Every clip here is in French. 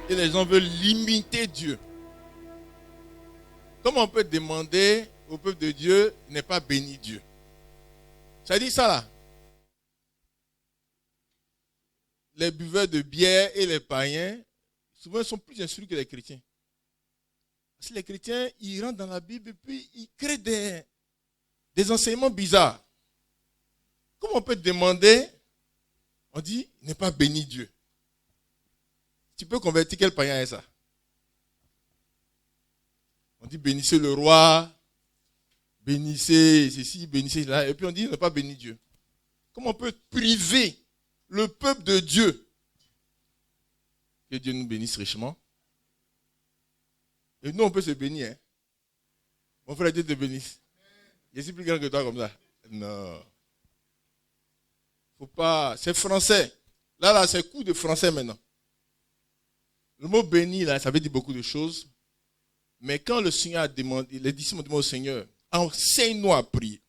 Et les gens veulent limiter Dieu. Comment on peut demander au peuple de Dieu n'est pas béni Dieu? Ça dit ça là. Les buveurs de bière et les païens, souvent, sont plus instruits que les chrétiens. Parce que les chrétiens, ils rentrent dans la Bible et puis ils créent des enseignements bizarres. Comment on peut demander? On dit, n'est pas béni Dieu. Tu peux convertir quel païen est ça? On dit, bénissez le roi, bénissez ceci, bénissez cela. Et puis on dit, n'est pas béni Dieu. Comment on peut priver le peuple de Dieu? Que Dieu nous bénisse richement. Et nous, on peut se bénir. Hein? Mon frère, Dieu te bénisse. Je suis plus grand que toi comme ça. Non. Faut pas. C'est français. Là, c'est coup de français maintenant. Le mot béni, là, ça veut dire beaucoup de choses. Mais quand le Seigneur a demandé, les disciples ont demandé au Seigneur, enseigne-nous à prier.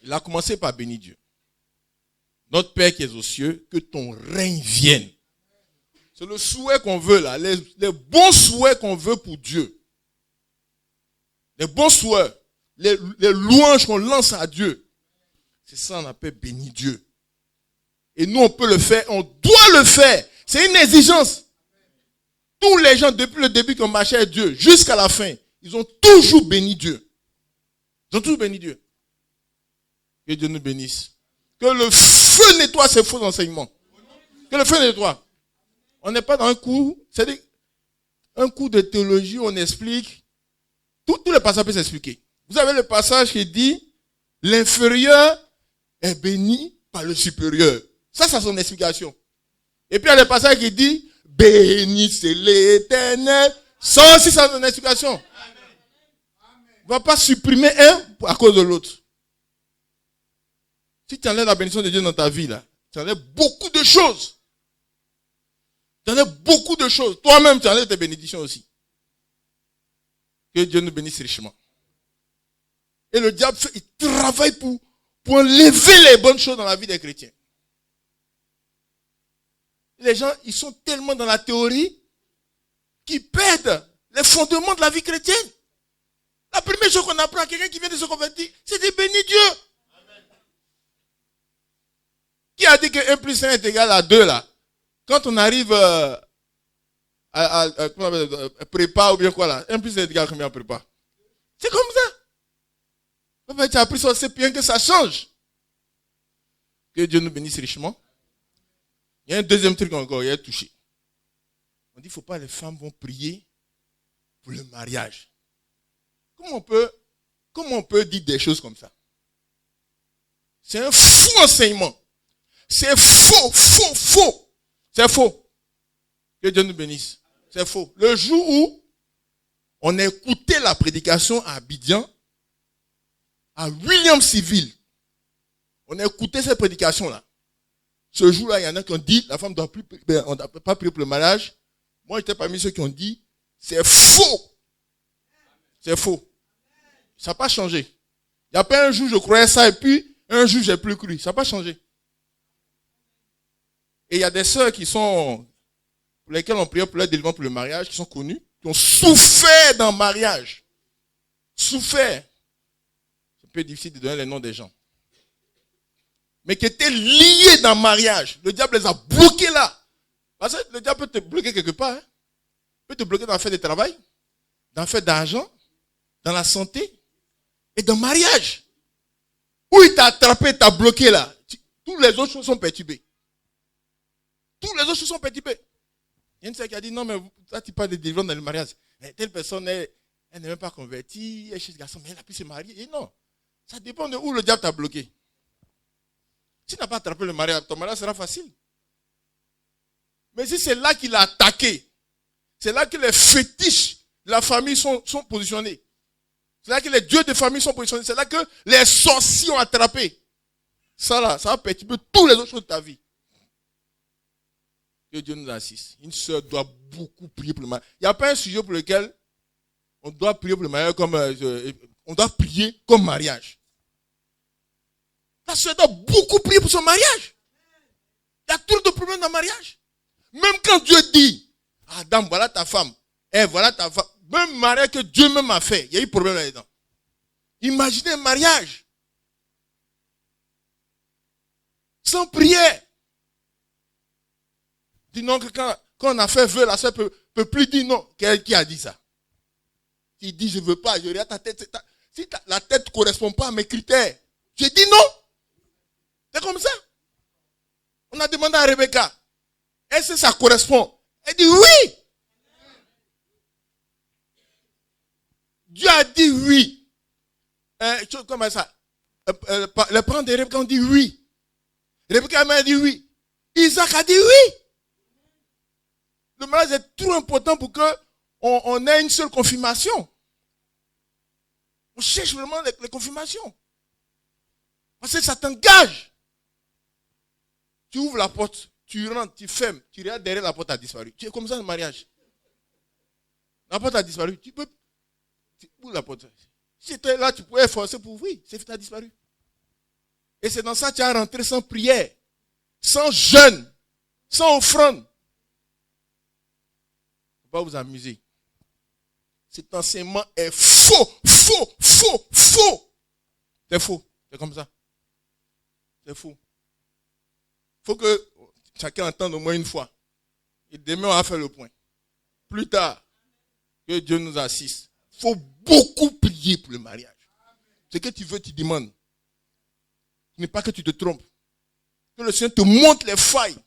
Il a commencé par bénir Dieu. Notre Père qui est aux cieux, que ton règne vienne. C'est le souhait qu'on veut là, les bons souhaits qu'on veut pour Dieu. Les bons souhaits, les louanges qu'on lance à Dieu. C'est ça qu'on appelle bénir Dieu. Et nous on peut le faire, on doit le faire. C'est une exigence. Tous les gens depuis le début qui ont marché avec Dieu jusqu'à la fin, ils ont toujours béni Dieu. Ils ont toujours béni Dieu. Que Dieu nous bénisse. Que le feu nettoie ces faux enseignements. Que le feu nettoie. On n'est pas dans un cours, c'est-à-dire un cours de théologie où on explique, tous les passages peuvent s'expliquer. Vous avez le passage qui dit, l'inférieur est béni par le supérieur. Ça, c'est son explication. Et puis il y a le passage qui dit, bénissez l'Éternel. Ça aussi, c'est son explication. On ne va pas supprimer un à cause de l'autre. Si tu enlèves la bénédiction de Dieu dans ta vie, là, tu enlèves beaucoup de choses. Tu enlèves beaucoup de choses. Toi-même, tu enlèves tes bénédictions aussi. Que Dieu nous bénisse richement. Et le diable, il travaille pour enlever les bonnes choses dans la vie des chrétiens. Les gens, ils sont tellement dans la théorie qu'ils perdent les fondements de la vie chrétienne. La première chose qu'on apprend à quelqu'un qui vient de se convertir, c'est de bénir Dieu. Amen. Qui a dit que 1 plus 1 est égal à 2 là? Quand on arrive à prépa ou bien quoi là, 1 plus 1 est égal à combien en prépa? C'est comme ça. Tu as appris ça, c'est bien que ça change. Que Dieu nous bénisse richement. Il y a un deuxième truc encore, il y a touché. On dit, il ne faut pas, les femmes vont prier pour le mariage. Comment on peut dire des choses comme ça? C'est un faux enseignement. C'est faux. C'est faux. Que Dieu nous bénisse. C'est faux. Le jour où on a écouté la prédication à Abidjan, à William Civil, on a écouté cette prédication-là. Ce jour-là, il y en a qui ont dit, la femme on ne doit pas prier pour le mariage. Moi, j'étais parmi ceux qui ont dit, c'est faux. C'est faux. Ça n'a pas changé. Il n'y a pas un jour, je croyais ça, et puis un jour, je n'ai plus cru. Ça n'a pas changé. Et il y a des sœurs pour lesquelles on priait pour leur délivrance pour le mariage, qui sont connues, qui ont souffert dans le mariage. Souffert. C'est un peu difficile de donner les noms des gens. Mais qui étaient liés dans le mariage. Le diable les a bloqués là. Parce que le diable peut te bloquer quelque part. Hein. Il peut te bloquer dans l'affaire de travail, dans l'affaire d'argent, dans la santé et dans le mariage. Où il t'a attrapé, t'a bloqué là. Toutes les autres choses sont perturbées. Toutes les autres choses sont perturbées. Il y a une sœur qui a dit, non mais ça tu parles de délivrance dans le mariage. Telle personne, elle n'est même pas convertie, elle est chez ce garçon, mais elle a pu se marier. Et non, ça dépend de où le diable t'a bloqué. Si tu n'as pas attrapé le mariage, ton mariage sera facile. Mais si c'est là qu'il a attaqué, c'est là que les fétiches de la famille sont positionnés. C'est là que les dieux de famille sont positionnés. C'est là que les sorciers ont attrapé. Ça là, ça va perturber toutes les autres choses de ta vie. Que Dieu nous assiste. Une sœur doit beaucoup prier pour le mariage. Il n'y a pas un sujet pour lequel on doit prier pour le mariage comme on doit prier comme mariage. La sœur doit beaucoup prier pour son mariage. Il y a trop de problèmes dans le mariage. Même quand Dieu dit, Adam, voilà ta femme. Voilà ta femme. Même mariage que Dieu même a fait, il y a eu problème là-dedans. Imaginez un mariage sans prière. Dis non, que quand on a fait vœu, la soeur peut plus dire non. Qui a dit ça? Qui dit je veux pas, je regarde ta tête. Si la tête ne correspond pas à mes critères, je dis non. C'est comme ça. On a demandé à Rebecca, est-ce que ça correspond? Elle dit oui. Dieu a dit oui. Comment ça? Les parents de Rebecca ont dit oui. Rebecca a dit oui. Isaac a dit oui. Le mariage est trop important pour qu'on ait une seule confirmation. On cherche vraiment les confirmations. Parce que ça t'engage. Tu ouvres la porte, tu rentres, tu fermes, tu regardes derrière, la porte a disparu. Tu es comme ça dans le mariage. La porte a disparu. Tu ouvres la porte. Si tu étais là, tu pouvais forcer pour ouvrir. C'est fait, a disparu. Et c'est dans ça que tu as rentré sans prière, sans jeûne, sans offrande. Il ne faut pas vous amuser. Cet enseignement est faux, faux, faux, faux. C'est faux. C'est comme ça. C'est faux. Il faut que chacun entende au moins une fois. Et demain, on va faire le point. Plus tard, que Dieu nous assiste. Il faut beaucoup prier pour le mariage. Ce que tu veux, tu demandes. Ce n'est pas que tu te trompes. Que le Seigneur te montre les failles.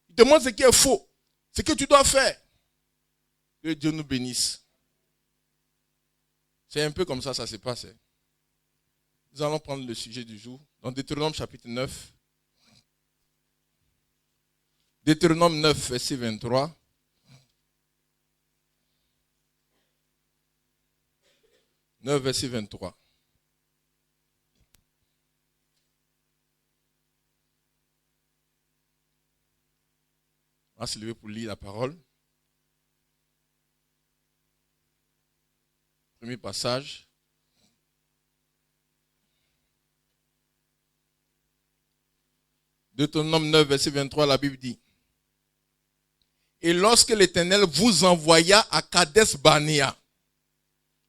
Il te montre ce qui est faux. Ce que tu dois faire. Que Dieu nous bénisse. C'est un peu comme ça se passe. Nous allons prendre le sujet du jour. Dans Deutéronome chapitre 9. Deutéronome 9, verset 23. « 9, verset 23. On va se lever pour lire la parole. Premier passage. Deutéronome 9, verset 23, la Bible dit: Et lorsque l'Éternel vous envoya à Kadesh Barnéa,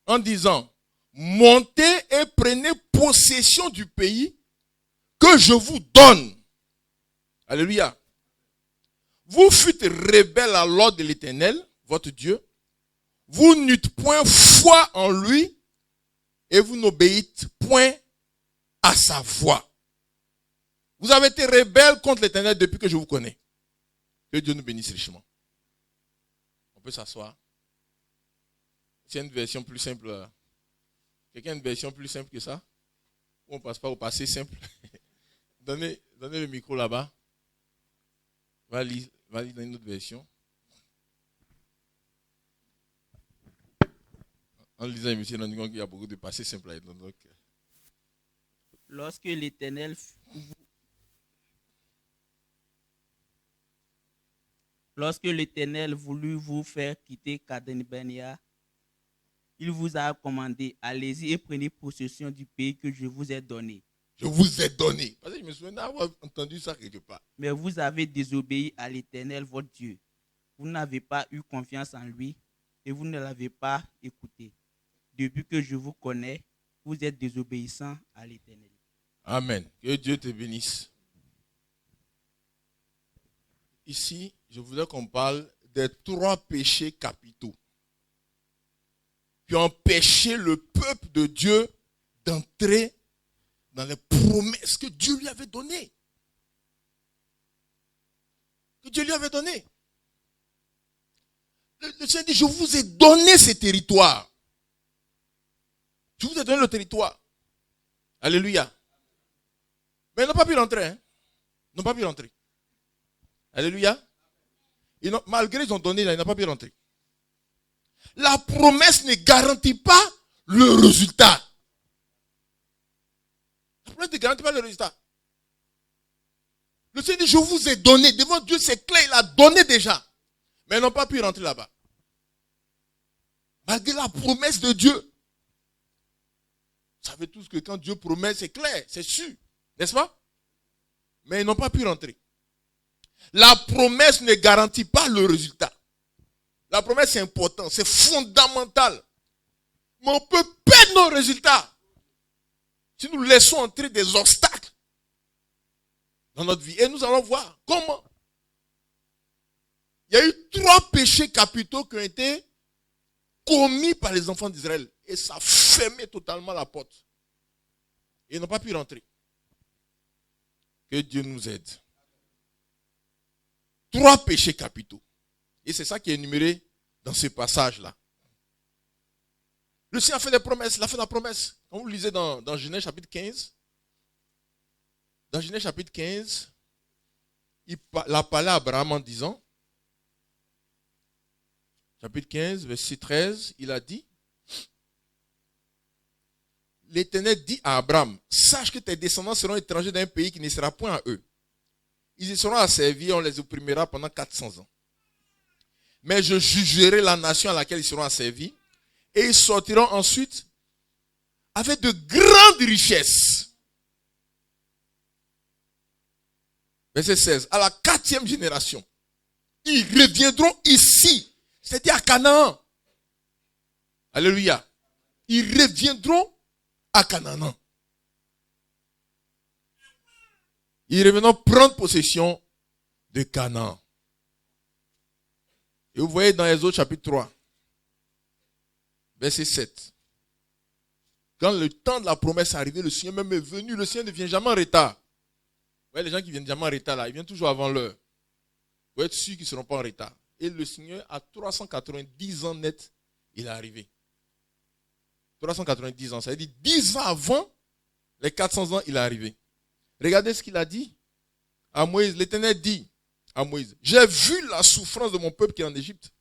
en disant: Montez et prenez possession du pays que je vous donne. Alléluia. Vous fûtes rebelles à l'ordre de l'Éternel, votre Dieu. Vous n'eûtes point foi en lui et vous n'obéissez point à sa voix. Vous avez été rebelles contre l'Éternel depuis que je vous connais. Que Dieu nous bénisse richement. On peut s'asseoir. C'est une version plus simple. Quelqu'un a une version plus simple que ça? Ou on passe pas au passé simple? Donnez le micro là-bas. Va lire dans une autre version. En lisant l'émission, on dit qu'il y a beaucoup de passés simples là-dedans. Lorsque l'Éternel voulut vous faire quitter Kadesh-Barnéa, il vous a commandé, allez-y et prenez possession du pays que je vous ai donné. Je vous ai donné. Parce que je me souviens d'avoir entendu ça quelque part. Mais vous avez désobéi à l'Éternel, votre Dieu. Vous n'avez pas eu confiance en lui et vous ne l'avez pas écouté. Depuis que je vous connais, vous êtes désobéissant à l'Éternel. Amen. Que Dieu te bénisse. Ici, je voudrais qu'on parle des 3 péchés capitaux qui ont empêché le peuple de Dieu d'entrer dans les promesses que Dieu lui avait données. Que Dieu lui avait données. Le Seigneur dit, je vous ai donné ces territoires. Je vous ai donné le territoire. Alléluia. Mais ils n'ont pas pu rentrer. Ils n'ont pas pu rentrer. Alléluia. Malgré qu'ils ont donné, ils n'ont pas pu rentrer. La promesse ne garantit pas le résultat. La promesse ne garantit pas le résultat. Le Seigneur dit, je vous ai donné. Devant Dieu, c'est clair, il a donné déjà. Mais ils n'ont pas pu rentrer là-bas. Malgré la promesse de Dieu. Vous savez tous que quand Dieu promet, c'est clair, c'est sûr. N'est-ce pas? Mais ils n'ont pas pu rentrer. La promesse ne garantit pas le résultat. La promesse, c'est important, c'est fondamental. Mais on peut perdre nos résultats si nous laissons entrer des obstacles dans notre vie. Et nous allons voir comment. Il y a eu 3 péchés capitaux qui ont été commis par les enfants d'Israël. Et ça fermait totalement la porte. Et ils n'ont pas pu rentrer. Que Dieu nous aide. 3 péchés capitaux. Et c'est ça qui est énuméré dans ce passage-là. Le Seigneur a fait des promesses. Il a fait la promesse. Quand vous lisez dans Genèse chapitre 15, dans Genèse chapitre 15, il a parlé à Abraham en disant, chapitre 15, verset 13, il a dit, l'Éternel dit à Abraham, sache que tes descendants seront étrangers d'un pays qui ne sera point à eux. Ils y seront asservis, on les opprimera pendant 400 ans. Mais je jugerai la nation à laquelle ils seront asservis, et ils sortiront ensuite avec de grandes richesses. Verset 16. À la 4e génération, ils reviendront ici, c'est-à-dire à Canaan. Alléluia. Ils reviendront à Canaan. Ils reviendront prendre possession de Canaan. Et vous voyez dans Exode chapitre 3, verset 7. Quand le temps de la promesse est arrivé, le Seigneur même est venu. Le Seigneur ne vient jamais en retard. Vous voyez les gens qui viennent jamais en retard là, ils viennent toujours avant l'heure. Vous êtes sûr qu'ils ne seront pas en retard. Et le Seigneur, à 390 ans net, il est arrivé. 390 ans, ça veut dire 10 ans avant les 400 ans, il est arrivé. Regardez ce qu'il a dit à Moïse. L'Éternel dit à Moïse, j'ai vu la souffrance de mon peuple qui est en Égypte.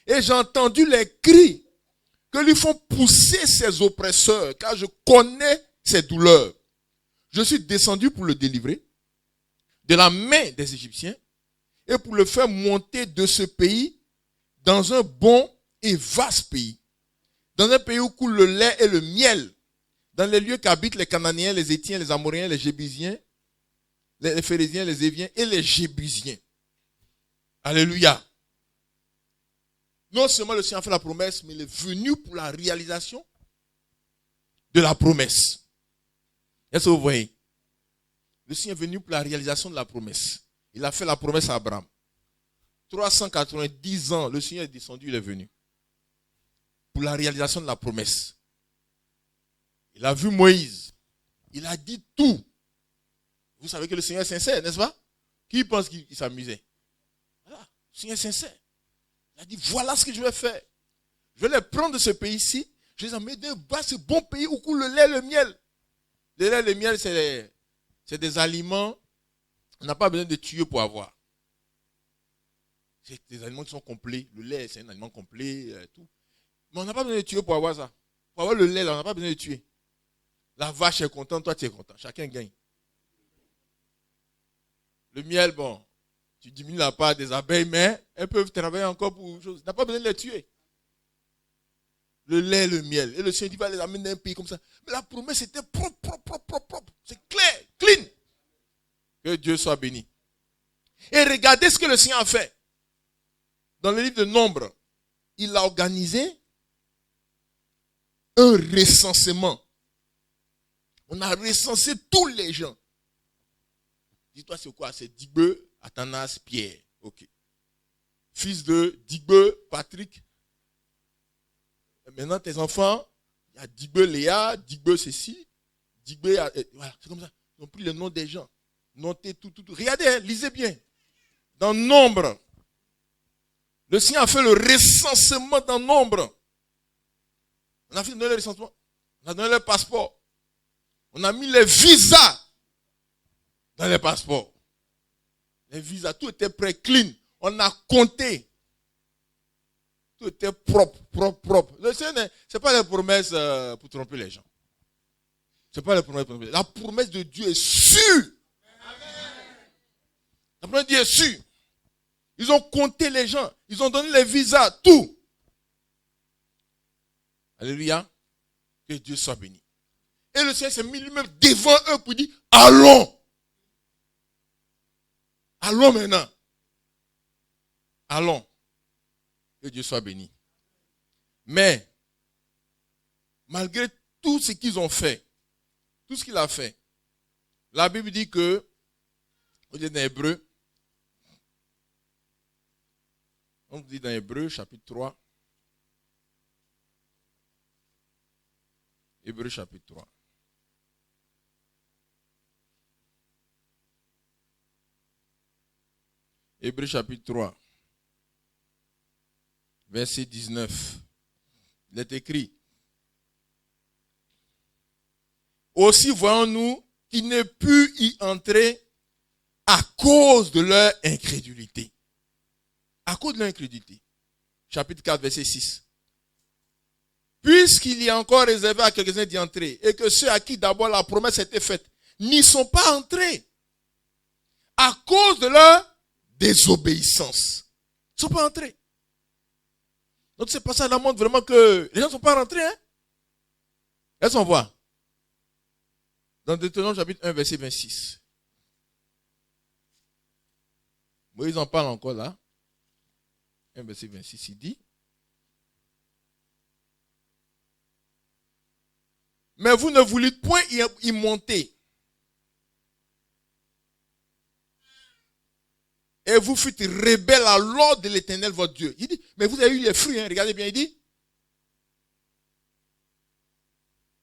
Et j'ai entendu les cris que lui font pousser ses oppresseurs, car je connais ses douleurs. Je suis descendu pour le délivrer de la main des Égyptiens et pour le faire monter de ce pays dans un bon et vaste pays. Dans un pays où coule le lait et le miel. Dans les lieux qu'habitent les Cananéens, les Héthiens, les Amoréens, les Jébusiens, les Phérésiens, les Éviens et les Jébusiens. Alléluia. Non seulement le Seigneur a fait la promesse, mais il est venu pour la réalisation de la promesse. Est-ce que vous voyez? Le Seigneur est venu pour la réalisation de la promesse. Il a fait la promesse à Abraham. 390 ans, le Seigneur est descendu, il est venu. Pour la réalisation de la promesse. Il a vu Moïse. Il a dit tout. Vous savez que le Seigneur est sincère, n'est-ce pas? Qui pense qu'il s'amusait? Voilà, le Seigneur est sincère. Il a dit, voilà ce que je vais faire. Je vais les prendre de ce pays-ci. Je les emmène dans ce bon pays où coule le lait et le miel. Le lait et le miel, c'est des aliments. On n'a pas besoin de tuer pour avoir. C'est des aliments qui sont complets. Le lait, c'est un aliment complet. Tout. Mais on n'a pas besoin de tuer pour avoir ça. Pour avoir le lait, là, on n'a pas besoin de tuer. La vache est contente, toi tu es content. Chacun gagne. Le miel, bon, tu diminues la part des abeilles, mais elles peuvent travailler encore pour une chose. Tu n'as pas besoin de les tuer. Le lait, le miel. Et le Seigneur dit, va les amener dans un pays comme ça. Mais la promesse était propre. C'est clair, clean. Que Dieu soit béni. Et regardez ce que le Seigneur a fait. Dans le livre de Nombre, il a organisé un recensement. On a recensé tous les gens. Dis-toi, c'est quoi? C'est Digbe, Athanas, Pierre. Ok. Fils de Digbe, Patrick. Et maintenant, tes enfants, il y a Digbe, Léa, Digbe, ceci. Digbe, voilà, c'est comme ça. Ils ont pris le nom des gens. Notez tout. Regardez, hein, lisez bien. Dans Nombre, le Seigneur a fait le recensement dans Nombre. On a fait le recensement. On a donné le passeport. On a mis les visas dans les passeports. Les visas, tout était prêt, clean. On a compté. Tout était propre. Le Seigneur, ce n'est pas les promesses pour tromper les gens. Ce n'est pas les promesses pour tromper les gens. La promesse de Dieu est sûre. La promesse de Dieu est sûre. Ils ont compté les gens. Ils ont donné les visas, tout. Alléluia. Que Dieu soit béni. Et le Seigneur s'est mis lui-même devant eux pour dire, allons. Allons maintenant. Allons. Que Dieu soit béni. Mais, malgré tout ce qu'ils ont fait, tout ce qu'il a fait, la Bible dit que, on dit dans Hébreu, on dit dans Hébreu chapitre 3, Hébreu chapitre 3. Hébreu chapitre 3, verset 19. Il est écrit: aussi voyons-nous qu'ils n'aient pu y entrer à cause de leur incrédulité. À cause de leur incrédulité. Chapitre 4, verset 6. Puisqu'il y a encore réservé à quelques-uns d'y entrer, et que ceux à qui d'abord la promesse était faite n'y sont pas entrés, à cause de leur désobéissance. Ils ne sont pas entrés. Donc c'est pas ça, la montre vraiment que les gens ne sont pas rentrés. Hein? Est-ce qu'on voit? Dans Deutéronome chapitre 1, verset 26. Moïse en parle encore là. 1, verset 26, il dit: mais vous ne voulûtes point y monter. Et vous fûtes rebelles à l'ordre de l'Éternel votre Dieu. Il dit, mais vous avez eu les fruits, hein, regardez bien, il dit: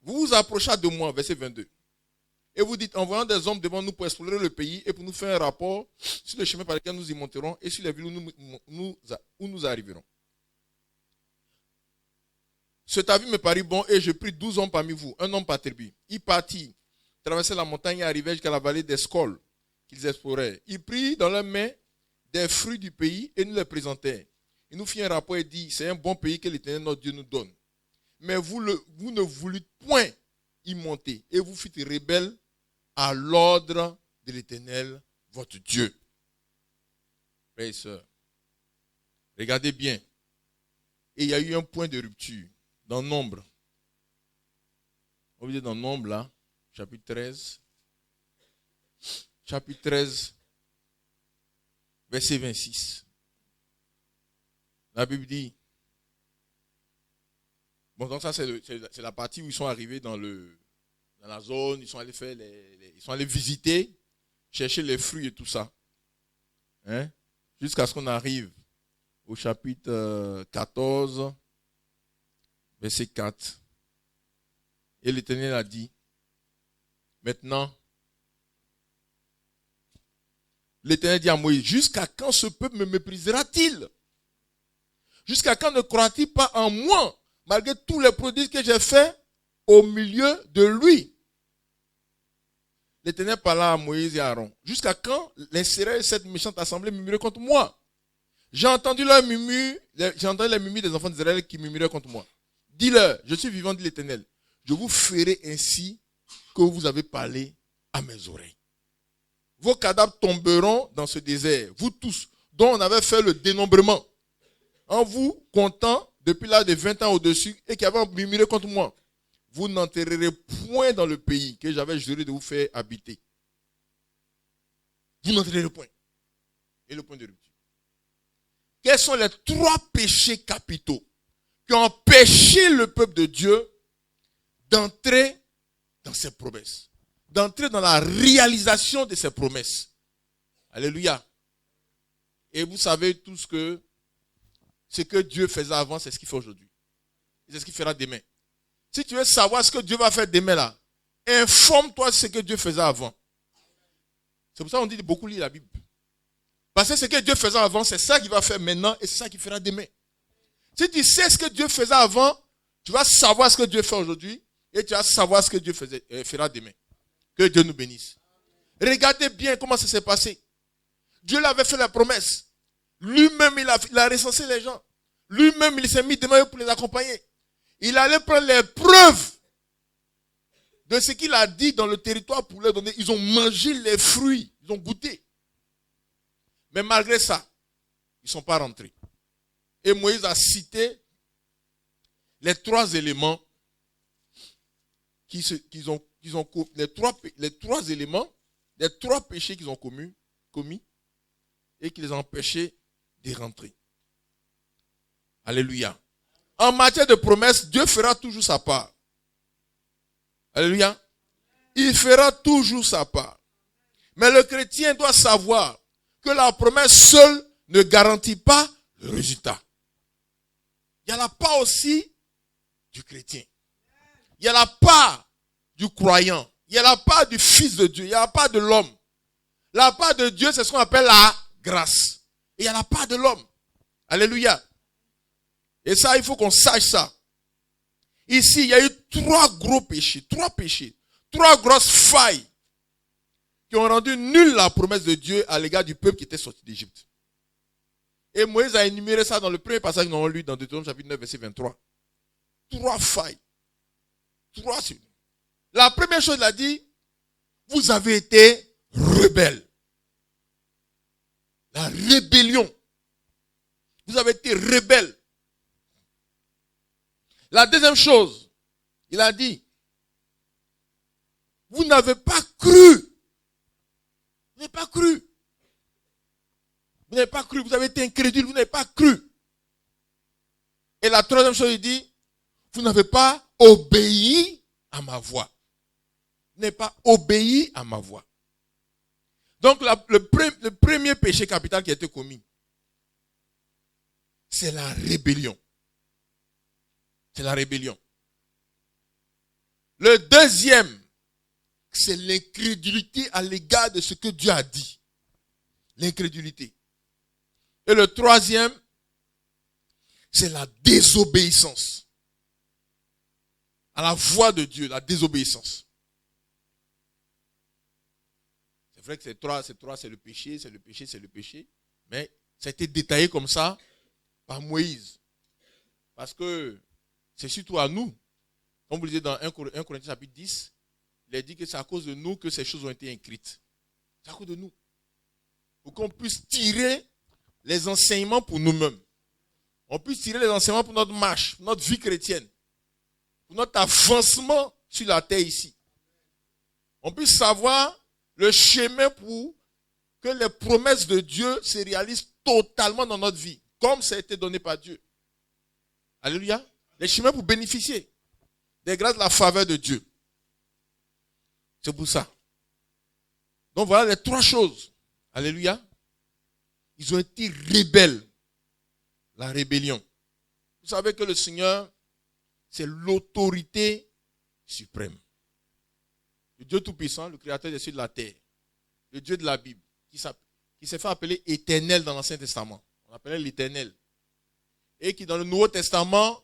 vous vous approchez de moi, verset 22. Et vous dites, envoyons des hommes devant nous pour explorer le pays et pour nous faire un rapport sur le chemin par lequel nous y monterons et sur les villes où nous arriverons. Cet avis me parut bon et je pris 12 hommes parmi vous, un homme par tribu. Il partit, traversait la montagne et arrivait jusqu'à la vallée d'Escol qu'ils exploraient. Il prit dans leurs mains des fruits du pays et nous les présentait. Il nous fit un rapport et dit: c'est un bon pays que l'Éternel notre Dieu nous donne. Mais vous ne voulûtes point y monter et vous fûtes rebelles à l'ordre de l'Éternel votre Dieu. Frères et sœurs, regardez bien. Et il y a eu un point de rupture dans Nombre. On va dire dans Nombre là, chapitre 13. Chapitre 13, verset 26. La Bible dit, bon, donc ça c'est la partie où ils sont arrivés dans la zone, ils sont allés faire ils sont allés visiter, chercher les fruits et tout ça. Hein? Jusqu'à ce qu'on arrive au chapitre 14, verset 4. Et l'Éternel a dit: maintenant, l'Éternel dit à Moïse: jusqu'à quand ce peuple me méprisera-t-il? Jusqu'à quand ne croit-il pas en moi, malgré tous les prodiges que j'ai faits au milieu de lui? L'Éternel parla à Moïse et à Aaron: jusqu'à quand laisserai cette méchante assemblée murmurer contre moi? J'ai entendu les murmures des enfants d'Israël qui murmuraient contre moi. Dis-leur: je suis vivant, dit l'Éternel, je vous ferai ainsi que vous avez parlé à mes oreilles. Vos cadavres tomberont dans ce désert, vous tous, dont on avait fait le dénombrement, en vous comptant depuis l'âge de 20 ans au-dessus et qui avaient murmuré contre moi. Vous n'enterrerez point dans le pays que j'avais juré de vous faire habiter. Vous n'enterrerez point. Et le point de rupture. Quels sont les 3 péchés capitaux qui ont empêché le peuple de Dieu d'entrer dans ses promesses, d'entrer dans la réalisation de ses promesses? Alléluia. Et vous savez tous que ce que Dieu faisait avant, c'est ce qu'il fait aujourd'hui. C'est ce qu'il fera demain. Si tu veux savoir ce que Dieu va faire demain là, informe-toi de ce que Dieu faisait avant. C'est pour ça qu'on dit beaucoup lire la Bible. Parce que ce que Dieu faisait avant, c'est ça qu'il va faire maintenant et c'est ça qu'il fera demain. Si tu sais ce que Dieu faisait avant, tu vas savoir ce que Dieu fait aujourd'hui et tu vas savoir ce que Dieu fera demain. Que Dieu nous bénisse. Regardez bien comment ça s'est passé. Dieu l'avait fait la promesse. Lui-même, il a recensé les gens. Lui-même, il s'est mis devant eux pour les accompagner. Il allait prendre les preuves de ce qu'il a dit dans le territoire pour leur donner. Ils ont mangé les fruits. Ils ont goûté. Mais malgré ça, ils ne sont pas rentrés. Et Moïse a cité les 3 éléments les 3 éléments, les 3 péchés qu'ils ont commis et qui les ont empêchés de rentrer. Alléluia. En matière de promesses, Dieu fera toujours sa part. Alléluia. Il fera toujours sa part. Mais le chrétien doit savoir que la promesse seule ne garantit pas le résultat. Il y a la part aussi du chrétien. Il y a la part du croyant. Il y a la part du Fils de Dieu. Il y a la part de l'homme. La part de Dieu, c'est ce qu'on appelle la grâce. Et il y a la part de l'homme. Alléluia. Et ça, il faut qu'on sache ça. Ici, il y a eu 3 gros péchés, 3 grosses failles qui ont rendu nulle la promesse de Dieu à l'égard du peuple qui était sorti d'Égypte. Et Moïse a énuméré ça dans le premier passage que nous avons lu dans Deutéronome chapitre 9, verset 23. 3 failles. 3. La première chose, il a dit, vous avez été rebelles. La rébellion. Vous avez été rebelles. La deuxième chose, il a dit, vous n'avez pas cru. Vous n'avez pas cru. Vous n'avez pas cru. Vous avez été incrédule. Vous n'avez pas cru. Et la troisième chose, il dit, vous n'avez pas obéi à ma voix. Vous n'avez pas obéi à ma voix. Donc, le premier péché capital qui a été commis, c'est la rébellion. C'est la rébellion. Le deuxième, c'est l'incrédulité à l'égard de ce que Dieu a dit. L'incrédulité. Et le troisième, c'est la désobéissance. À la voix de Dieu, la désobéissance. C'est vrai que ces trois, c'est le péché, c'est le péché, c'est le péché. Mais ça a été détaillé comme ça par Moïse. Parce que c'est surtout à nous. Comme vous le lisez dans 1 Corinthiens chapitre 10, il a dit que c'est à cause de nous que ces choses ont été écrites. C'est à cause de nous. Pour qu'on puisse tirer les enseignements pour nous-mêmes. On puisse tirer les enseignements pour notre marche, pour notre vie chrétienne. Pour notre avancement sur la terre ici. On puisse savoir le chemin pour que les promesses de Dieu se réalisent totalement dans notre vie. Comme ça a été donné par Dieu. Alléluia. Les chemins pour bénéficier des grâces de la faveur de Dieu. C'est pour ça. Donc voilà les 3 choses. Alléluia. Ils ont été rebelles. La rébellion. Vous savez que le Seigneur, c'est l'autorité suprême. Le Dieu Tout-Puissant, le Créateur des cieux et de la terre. Le Dieu de la Bible, qui s'est fait appeler Éternel dans l'Ancien Testament. On appelait l'Éternel. Et qui dans le Nouveau Testament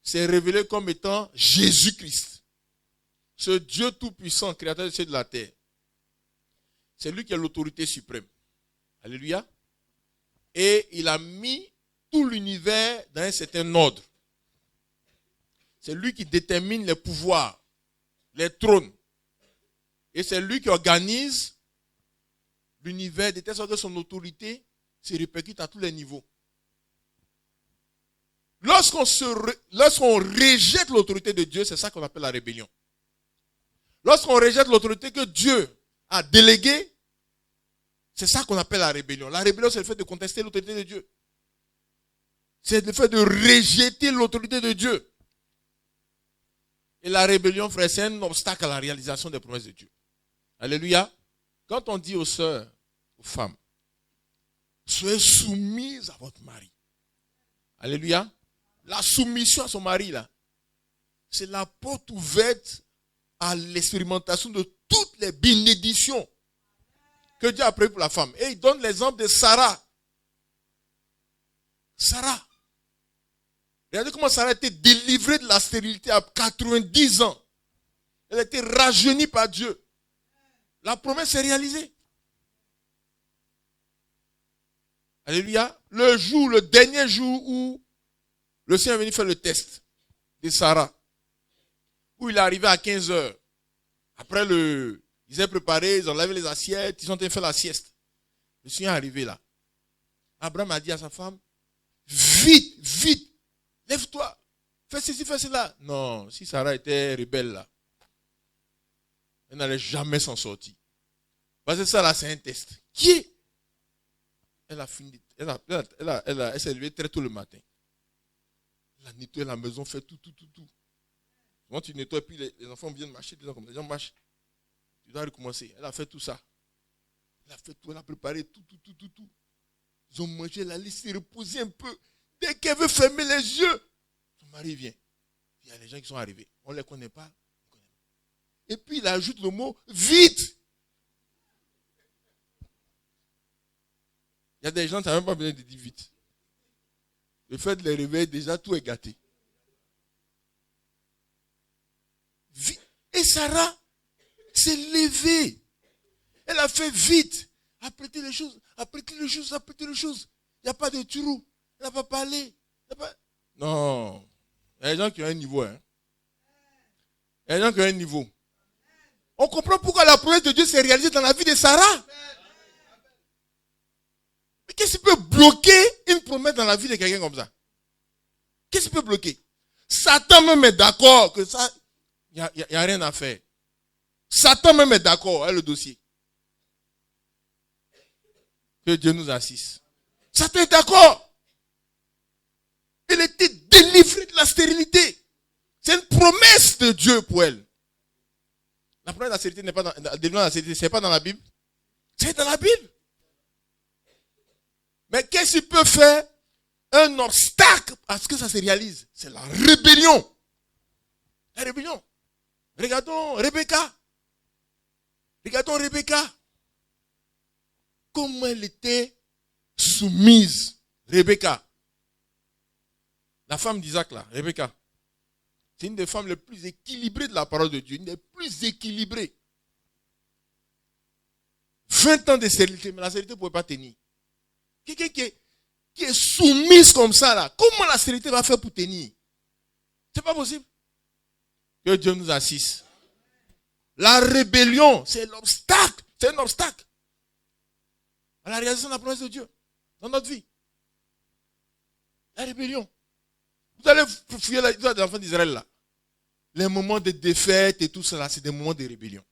s'est révélé comme étant Jésus-Christ. Ce Dieu Tout-Puissant, Créateur des cieux et de la terre. C'est lui qui a l'autorité suprême. Alléluia. Et il a mis tout l'univers dans un certain ordre. C'est lui qui détermine les pouvoirs, les trônes. Et c'est lui qui organise l'univers de telle sorte que son autorité se répercute à tous les niveaux. Lorsqu'on rejette l'autorité de Dieu, c'est ça qu'on appelle la rébellion. Lorsqu'on rejette l'autorité que Dieu a déléguée, c'est ça qu'on appelle la rébellion. La rébellion, c'est le fait de contester l'autorité de Dieu. C'est le fait de rejeter l'autorité de Dieu. Et la rébellion, frère, c'est un obstacle à la réalisation des promesses de Dieu. Alléluia. Quand on dit aux sœurs, aux femmes, soyez soumises à votre mari. Alléluia. La soumission à son mari, là, c'est la porte ouverte à l'expérimentation de toutes les bénédictions que Dieu a prévues pour la femme. Et il donne l'exemple de Sarah. Sarah. Regardez comment Sarah a été délivrée de la stérilité à 90 ans. Elle a été rajeunie par Dieu. La promesse est réalisée. Alléluia. Le dernier jour où le Seigneur est venu faire le test de Sarah, où il est arrivé à 15 heures. Après ils avaient préparé, ils ont lavé les assiettes, ils ont fait la sieste. Le Seigneur est arrivé là. Abraham a dit à sa femme, vite, vite, lève-toi, fais ceci, fais cela. Non, si Sarah était rebelle là, elle n'allait jamais s'en sortir. Parce que ça là, c'est un test. Qui est? Elle a fini, elle s'est levée très tôt le matin. Elle a nettoyé la maison, fait tout. Quand tu nettoies, puis les enfants viennent marcher, les gens marchent. Tu dois recommencer. Elle a fait tout ça. Elle a fait tout, elle a préparé tout. Ils ont mangé, elle a laissé reposer un peu. Dès qu'elle veut fermer les yeux, son mari vient. Il y a les gens qui sont arrivés. On ne les connaît pas. Et puis il ajoute le mot vite. Il y a des gens qui n'ont même pas besoin de dire vite. Le fait de les réveiller, déjà tout est gâté. Et Sarah s'est levée. Elle a fait vite. Apprêter les choses. Il n'y a pas de turou. Elle n'a pas parlé. Non. Il y a des gens qui ont un niveau. On comprend pourquoi la promesse de Dieu s'est réalisée dans la vie de Sarah. Mais qu'est-ce qui peut bloquer une promesse dans la vie de quelqu'un comme ça? Qu'est-ce qui peut bloquer? Satan même est d'accord que ça, il n'y a rien à faire. Satan même est d'accord avec le dossier. Que Dieu nous assiste. Satan est d'accord. Elle était délivrée de la stérilité. C'est une promesse de Dieu pour elle. La promesse de la stérilité n'est pas c'est pas dans la Bible. C'est dans la Bible. Mais qu'est-ce qui peut faire un obstacle à ce que ça se réalise? C'est la rébellion. La rébellion. Regardons Rebecca. Comment elle était soumise. Rebecca. La femme d'Isaac là, Rebecca. C'est une des femmes les plus équilibrées de la parole de Dieu. Une des plus équilibrées. 20 ans de stérilité, mais la stérilité ne pouvait pas tenir. Quelqu'un qui est soumise comme ça là, comment la stérilité va faire pour tenir? C'est pas possible. Que Dieu nous assiste. La rébellion, c'est l'obstacle. C'est un obstacle à la réalisation de la promesse de Dieu dans notre vie. La rébellion. Vous allez fouiller l'histoire des enfants d'Israël là. Les moments de défaite et tout cela, c'est des moments de rébellion.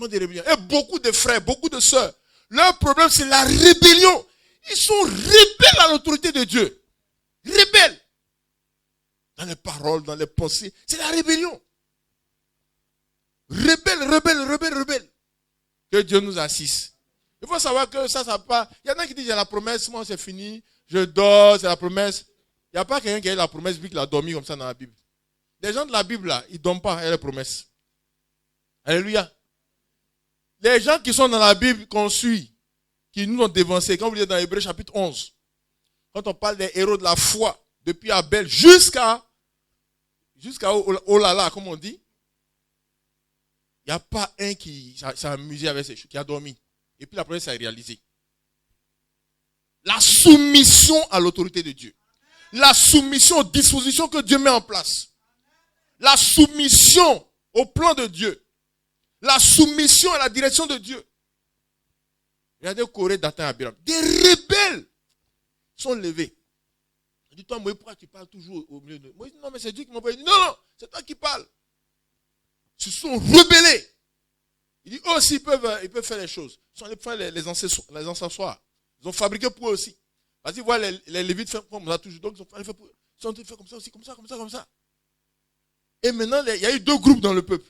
Et beaucoup de frères, beaucoup de sœurs, leur problème c'est la rébellion. Ils sont rebelles à l'autorité de Dieu. Rebelles. Dans les paroles, dans les pensées. C'est la rébellion. Rebelle. Que Dieu nous assiste. Il faut savoir que ça part. Il y en a qui disent, il y a la promesse, moi c'est fini. Je dors, c'est la promesse. Il n'y a pas quelqu'un qui a eu la promesse puis qui l'a dormi comme ça dans la Bible. Les gens de la Bible là, ils ne dorment pas avec les promesses. Alléluia. Les gens qui sont dans la Bible qu'on suit, qui nous ont dévancés, quand vous lisez dans Hébreux chapitre 11, quand on parle des héros de la foi, depuis Abel jusqu'à Olala, comme on dit, il n'y a pas un qui s'est amusé avec ces choses, qui a dormi. Et puis la promesse s'est réalisée. La soumission à l'autorité de Dieu. La soumission aux dispositions que Dieu met en place. La soumission au plan de Dieu. La soumission à la direction de Dieu. Regardez Corée, Dathan et Abiram. Des rebelles sont levés. Dis-toi, Moïse, pourquoi tu parles toujours au milieu de... Moïse, non, mais c'est Dieu qui m'a envoyé. Non, c'est toi qui parles. Ils se sont rebellés. Il dit, eux aussi, ils peuvent faire les choses. Ils sont allés faire les encensoirs. Ils ont fabriqué pour eux aussi. Parce qu'ils voient les Lévites faire comme ça toujours. Donc, ils ont fait pour eux. Ils ont fait comme ça aussi, comme ça. Et maintenant, il y a eu 2 groupes dans le peuple.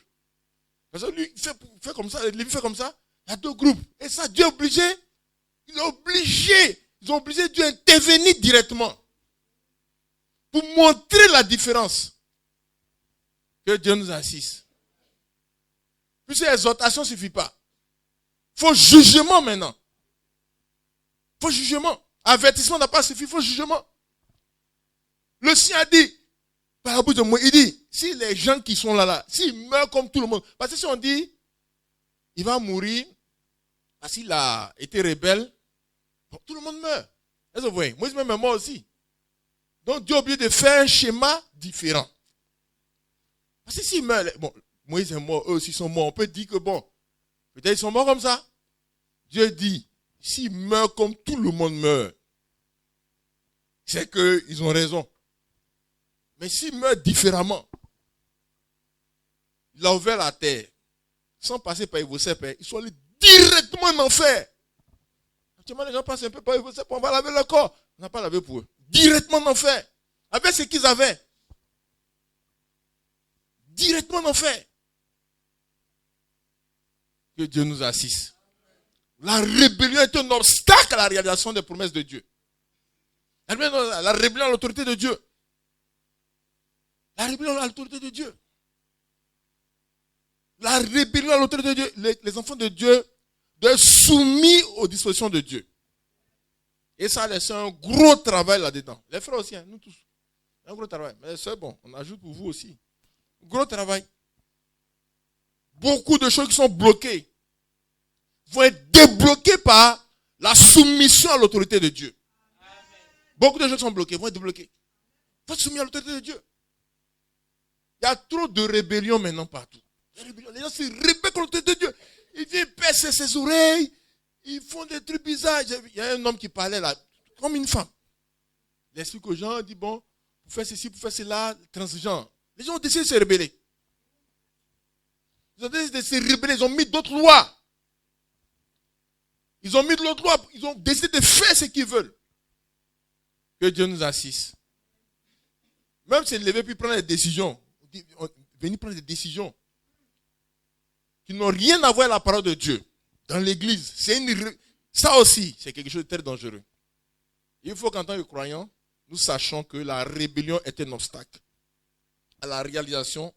Parce que lui, il fait comme ça, les Lévites fait comme ça. Il y a 2 groupes. Et ça, Dieu est obligé. Ils ont obligé Dieu d'intervenir directement. Pour montrer la différence. Que Dieu nous assiste. Puis l'exhortation ne suffit pas. Il faut jugement maintenant. Il faut jugement. Avertissement n'a pas suffi, il faut jugement. Le sien a dit, par la bouche de moi, il dit, si les gens qui sont là, s'ils meurent comme tout le monde, parce que si on dit, il va mourir, parce qu'il a été rebelle, bon, tout le monde meurt. Est-ce que vous voyez? Moïse même est mort aussi. Donc Dieu a oublié de faire un schéma différent. Parce que s'ils meurent, bon, Moïse est mort, eux aussi sont morts. On peut dire que bon, peut-être ils sont morts comme ça. Dieu dit, s'ils meurent comme tout le monde meurt, c'est qu'ils ont raison. Mais s'ils meurent différemment, il a ouvert la terre, sans passer par Ivosep, ils sont allés directement en enfer. Actuellement, les gens passent un peu par Ivosep, on va laver leur corps. On n'a pas lavé pour eux. Directement en enfer. avec ce qu'ils avaient. Directement en enfer. Que Dieu nous assiste. La rébellion est un obstacle à la réalisation des promesses de Dieu. La rébellion à l'autorité de Dieu. La rébellion à l'autorité de Dieu. La rébellion à l'autorité de Dieu. Les enfants de Dieu doivent être soumis aux dispositions de Dieu. Et ça laisse un gros travail là-dedans. Les frères aussi, hein, nous tous. Un gros travail. Mais les sœurs, bon, on ajoute pour vous aussi. Gros travail. Beaucoup de choses qui sont bloquées vont être débloquées par la soumission à l'autorité de Dieu. Beaucoup de choses qui sont bloquées vont être débloquées. Il faut être soumis à l'autorité de Dieu. Il y a trop de rébellion maintenant partout. Les gens se rébellent contre l'autorité de Dieu. Ils viennent percer ses oreilles. Ils font des trucs bizarres. Il y a un homme qui parlait là, comme une femme. Il explique aux gens, il dit bon, pour faire ceci, pour faire cela, transgenre. Les gens ont décidé de se rebeller. Ils ont décidé de se rebeller. Ils ont mis d'autres lois. Ils ont mis d'autres lois. Ils ont décidé de faire ce qu'ils veulent. Que Dieu nous assiste. Même se lever puis prendre des décisions. Venir prendre des décisions qui n'ont rien à voir avec la parole de Dieu. Dans l'église. Ça aussi, c'est quelque chose de très dangereux. Il faut qu'en tant que croyants, nous sachions que la rébellion est un obstacle à la réalisation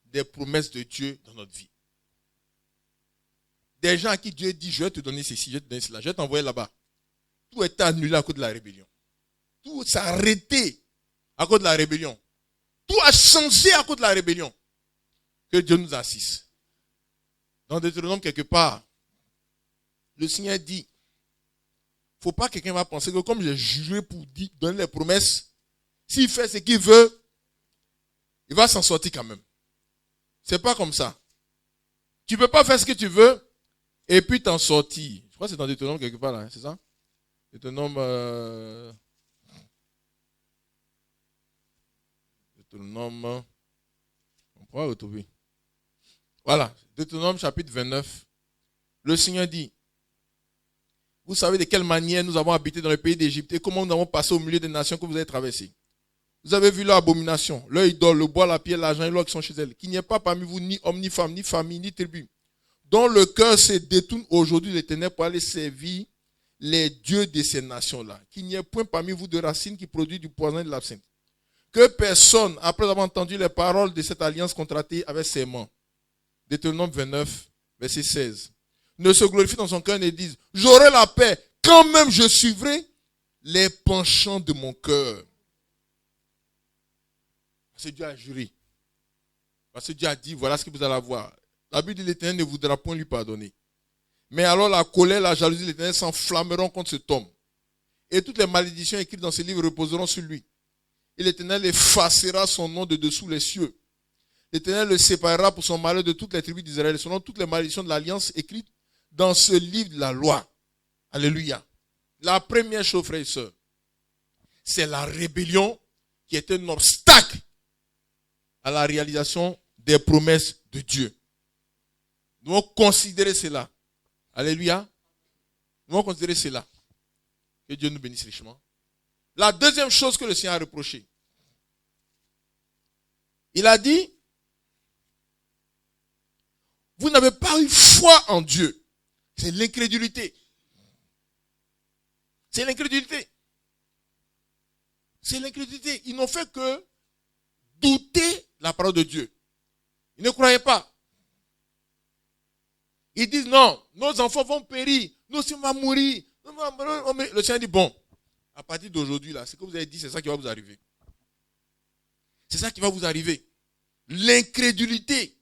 des promesses de Dieu dans notre vie. Des gens à qui Dieu dit, je vais te donner ceci, je vais te donner cela, je vais t'envoyer là-bas. Tout est annulé à cause de la rébellion. Tout s'est arrêté à cause de la rébellion. Tout a changé à cause de la rébellion. Que Dieu nous assiste. Dans Deutéronome, quelque part, le Seigneur dit, il ne faut pas que quelqu'un va penser que comme j'ai juré pour donner les promesses, s'il fait ce qu'il veut, il va s'en sortir quand même. Ce n'est pas comme ça. Tu ne peux pas faire ce que tu veux et puis t'en sortir. Je crois que c'est dans Deutéronome quelque part là, c'est ça? Deutéronome, on pourra retrouver. Voilà, Deutéronome chapitre 29. Le Seigneur dit, vous savez de quelle manière nous avons habité dans le pays d'Égypte et comment nous avons passé au milieu des nations que vous avez traversées. Vous avez vu leur abomination, leur idole, le bois, la pierre, l'argent et l'or qui sont chez elles. Qu'il n'y ait pas parmi vous ni homme, ni femme, ni famille, ni tribu, dont le cœur se détourne aujourd'hui les ténèbres pour aller servir les dieux de ces nations-là. Qu'il n'y ait point parmi vous de racines qui produisent du poison et de l'absinthe. Que personne, après avoir entendu les paroles de cette alliance contractée avec ses mains, Deutéronome 29, verset 16, ne se glorifie dans son cœur et ne dise, j'aurai la paix, quand même je suivrai les penchants de mon cœur. Parce que Dieu a juré. Parce que Dieu a dit, voilà ce que vous allez avoir. La Bible dit, l'Éternel ne voudra point lui pardonner. Mais alors la colère, la jalousie de l'Éternel s'enflammeront contre cet homme. Et toutes les malédictions écrites dans ce livre reposeront sur lui. Et l'Éternel effacera son nom de dessous les cieux. L'Éternel le séparera pour son malheur de toutes les tribus d'Israël, selon toutes les malédictions de l'alliance écrites dans ce livre de la loi. Alléluia. La première chose, frères et sœurs, c'est la rébellion qui est un obstacle à la réalisation des promesses de Dieu. Nous devons considérer cela. Alléluia. Nous devons considérer cela. Que Dieu nous bénisse richement. La deuxième chose que le Seigneur a reproché, il a dit, vous n'avez pas eu foi en Dieu. C'est l'incrédulité. C'est l'incrédulité. C'est l'incrédulité. Ils n'ont fait que douter la parole de Dieu. Ils ne croyaient pas. Ils disent non, nos enfants vont périr, nous aussi on va mourir. Le Seigneur dit bon, à partir d'aujourd'hui, là, ce que vous avez dit, c'est ça qui va vous arriver. C'est ça qui va vous arriver. L'incrédulité.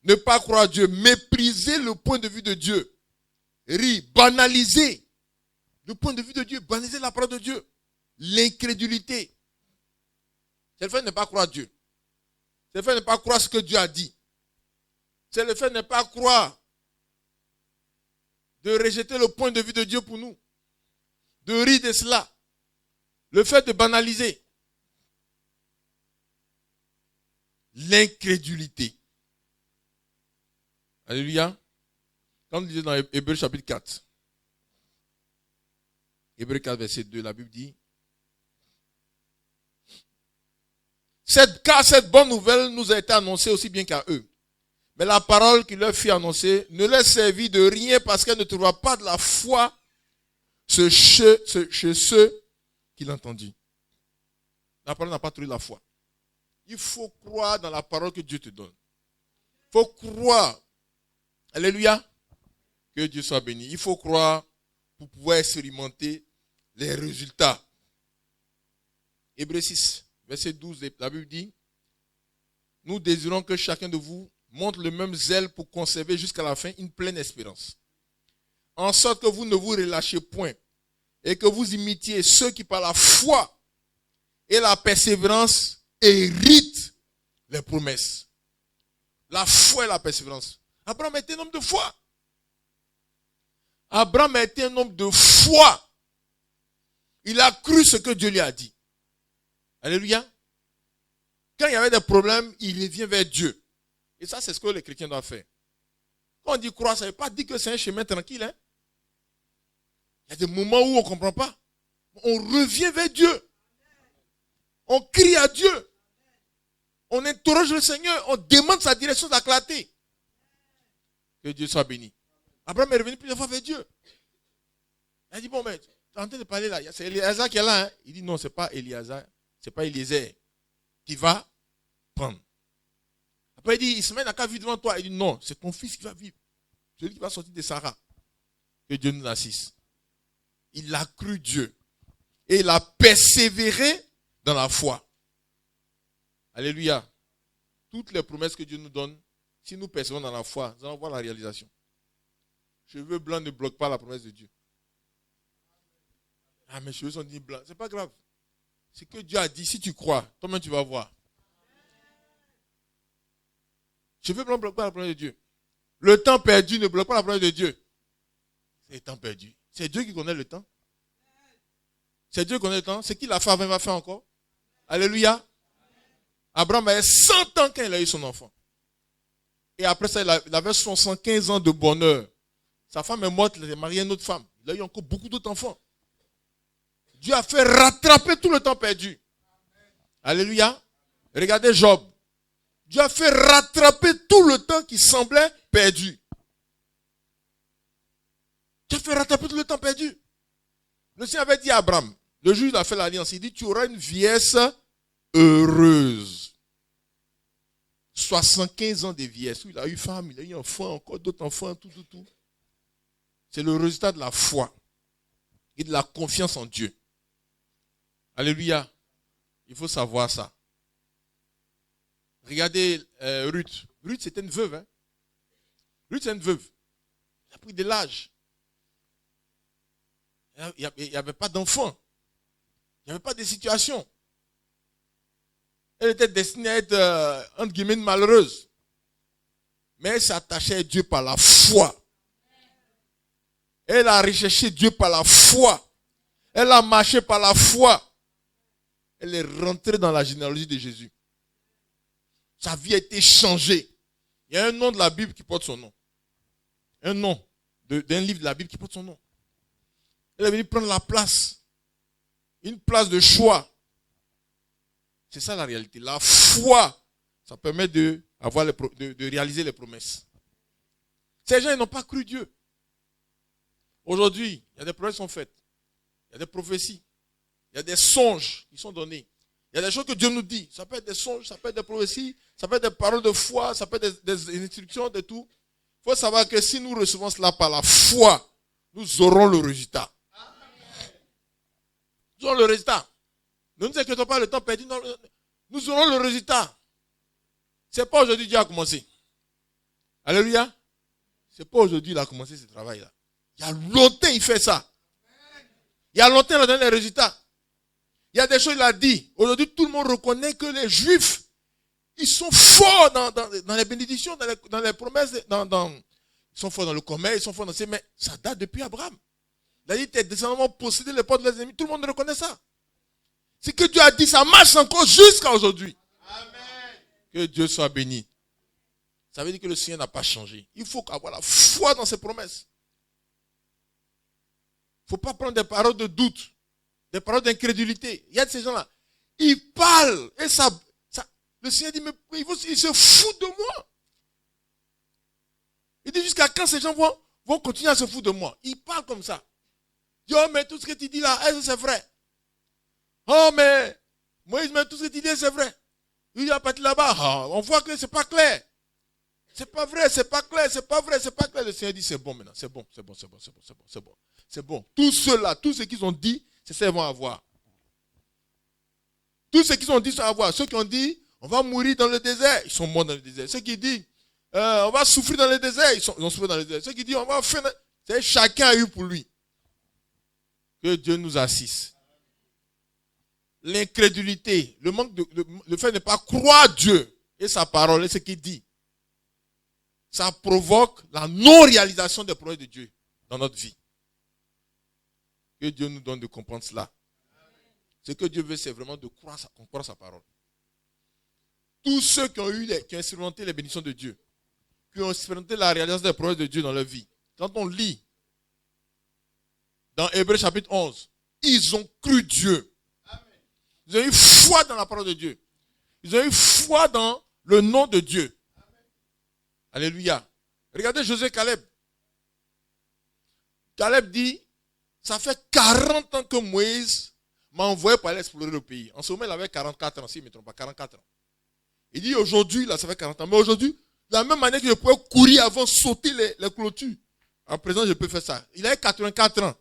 Ne pas croire à Dieu, mépriser le point de vue de Dieu. Rire, banaliser le point de vue de Dieu, banaliser la parole de Dieu. L'incrédulité. C'est le fait de ne pas croire à Dieu. C'est le fait de ne pas croire ce que Dieu a dit. C'est le fait de ne pas croire. De rejeter le point de vue de Dieu pour nous. De rire de cela. Le fait de banaliser. L'incrédulité. Alléluia. Comme on disait dans Hébreux chapitre 4. Hébreux 4 verset 2, la Bible dit, Car cette bonne nouvelle nous a été annoncée aussi bien qu'à eux. Mais la parole qui leur fut annoncée ne leur servit de rien parce qu'elle ne trouva pas de la foi chez ceux qui l'entendirent. La parole n'a pas trouvé la foi. Il faut croire dans la parole que Dieu te donne. Il faut croire. Alléluia. Que Dieu soit béni. Il faut croire pour pouvoir expérimenter les résultats. Hébreux 6, verset 12, la Bible dit, nous désirons que chacun de vous montre le même zèle pour conserver jusqu'à la fin une pleine espérance. En sorte que vous ne vous relâchez point et que vous imitiez ceux qui par la foi et la persévérance héritent les promesses. La foi et la persévérance. Abraham était un homme de foi. Abraham était un homme de foi. Il a cru ce que Dieu lui a dit. Alléluia. Quand il y avait des problèmes, il revient vers Dieu. Et ça, c'est ce que les chrétiens doivent faire. Quand on dit croire, ça ne veut pas dire que c'est un chemin tranquille. Hein? Il y a des moments où on ne comprend pas. On revient vers Dieu. On crie à Dieu. On interroge le Seigneur. On demande sa direction, sa clarté. Que Dieu soit béni. Abraham est revenu plusieurs fois vers Dieu. Il a dit, bon, mais tu es en train de parler là. C'est Eliezer qui est là. Hein? Il dit, non, ce n'est pas Eliezer. Ce n'est pas Eliezer qui va prendre. Après, il dit, Ismaël n'a qu'à vivre devant toi. Il dit, non, c'est ton fils qui va vivre. Celui qui va sortir de Sarah. Que Dieu nous assiste. Il a cru Dieu. Et il a persévéré dans la foi. Alléluia. Toutes les promesses que Dieu nous donne, si nous persévérons dans la foi, nous allons voir la réalisation. Cheveux blancs ne bloquent pas la promesse de Dieu. Ah, mes cheveux sont dits blancs. Ce n'est pas grave. C'est que Dieu a dit, si tu crois, toi-même tu vas voir. Cheveux blancs ne bloquent pas la promesse de Dieu. Le temps perdu ne bloque pas la promesse de Dieu. C'est le temps perdu. C'est Dieu qui connaît le temps. C'est Dieu qui connaît le temps. C'est qui la femme va faire encore. Alléluia. Abraham avait 100 ans quand il a eu son enfant. Et après ça, il avait 75 ans de bonheur. Sa femme est morte, il a marié une autre femme. Il a eu encore beaucoup d'autres enfants. Dieu a fait rattraper tout le temps perdu. Alléluia. Regardez Job. Dieu a fait rattraper tout le temps qui semblait perdu. Dieu a fait rattraper tout le temps perdu. Le Seigneur avait dit à Abraham, le juge a fait l'alliance, il dit, tu auras une vieillesse heureuse. 75 ans de vieillesse. Il a eu femme, il a eu enfant, encore d'autres enfants, tout. C'est le résultat de la foi et de la confiance en Dieu. Alléluia. Il faut savoir ça. Regardez Ruth. Ruth, c'était une veuve. Hein? Ruth, c'est une veuve. Elle a pris de l'âge. Il n'y avait pas d'enfant. Il n'y avait pas de situation. Elle était destinée à être, entre guillemets, malheureuse. Mais elle s'attachait à Dieu par la foi. Elle a recherché Dieu par la foi. Elle a marché par la foi. Elle est rentrée dans la généalogie de Jésus. Sa vie a été changée. Il y a un nom de la Bible qui porte son nom. Un nom d'un livre de la Bible qui porte son nom. Elle est venue prendre la place. Une place de choix. C'est ça la réalité. La foi, ça permet de réaliser les promesses. Ces gens, ils n'ont pas cru Dieu. Aujourd'hui, il y a des promesses qui sont faites. Il y a des prophéties. Il y a des songes qui sont donnés. Il y a des choses que Dieu nous dit. Ça peut être des songes, ça peut être des prophéties, ça peut être des paroles de foi, ça peut être des instructions, de tout. Il faut savoir que si nous recevons cela par la foi, nous aurons le résultat. Nous aurons le résultat. Ne nous inquiétons pas le temps perdu. Non, nous aurons le résultat. Ce n'est pas aujourd'hui que Dieu a commencé. Alléluia. Ce n'est pas aujourd'hui qu'il a commencé ce travail-là. Il y a longtemps il fait ça. Il y a longtemps il a donné les résultats. Il y a des choses qu'il a dit. Aujourd'hui, tout le monde reconnaît que les Juifs, ils sont forts dans les bénédictions, dans les promesses. Ils sont forts dans le commerce, ils sont forts dans ces... Mais ça date depuis Abraham. Il a dit, tes descendants posséder les portes de leurs ennemis. Tout le monde reconnaît ça. Ce que Dieu a dit, ça marche encore jusqu'à aujourd'hui. Amen. Que Dieu soit béni. Ça veut dire que le Seigneur n'a pas changé. Il faut avoir la foi dans ses promesses. Il ne faut pas prendre des paroles de doute, des paroles d'incrédulité. Il y a de ces gens-là. Ils parlent et ça Le Seigneur dit, mais il se fout de moi. Il dit, jusqu'à quand ces gens vont continuer à se foutre de moi? Il parle comme ça. Il dit, oh, mais tout ce que tu dis là, est-ce que c'est vrai? Oh, mais Moïse, mais tout ce que tu dis, c'est vrai. Il dit, à partir là-bas, on voit que c'est pas clair. C'est pas vrai, c'est pas clair, c'est pas vrai, c'est pas clair. Le Seigneur dit, c'est bon maintenant, c'est bon. C'est bon. Tous ceux-là, tous ceux qu'ils ont dit, c'est ça qu'ils vont avoir. Tous ceux qui ont dit ça à avoir. Ceux qui ont dit, on va mourir dans le désert, ils sont morts dans le désert. Ceux qui disent, on va souffrir dans le désert, ils ont souffert dans le désert. Ceux qui disent, on va faire... C'est chacun a eu pour lui. Que Dieu nous assiste. L'incrédulité, le fait de ne pas croire Dieu et sa parole et ce qu'il dit, ça provoque la non-réalisation des projets de Dieu dans notre vie. Que Dieu nous donne de comprendre cela. Ce que Dieu veut, c'est vraiment de qu'on croit sa parole. Tous ceux qui ont expérimenté les bénédictions de Dieu, qui ont expérimenté la réalisation des projets de Dieu dans leur vie, quand on lit dans Hébreux chapitre 11, ils ont cru Dieu. Ils ont eu foi dans la parole de Dieu. Ils ont eu foi dans le nom de Dieu. Alléluia. Regardez Josué Caleb. Caleb dit, ça fait 40 ans que Moïse m'a envoyé pour aller explorer le pays. En ce moment, il avait 44 ans, si je ne me trompe pas, 44 ans. Il dit aujourd'hui, là, ça fait 40 ans. Mais aujourd'hui, de la même manière que je pouvais courir avant, sauter les clôtures. À présent, je peux faire ça. Il avait 84 ans.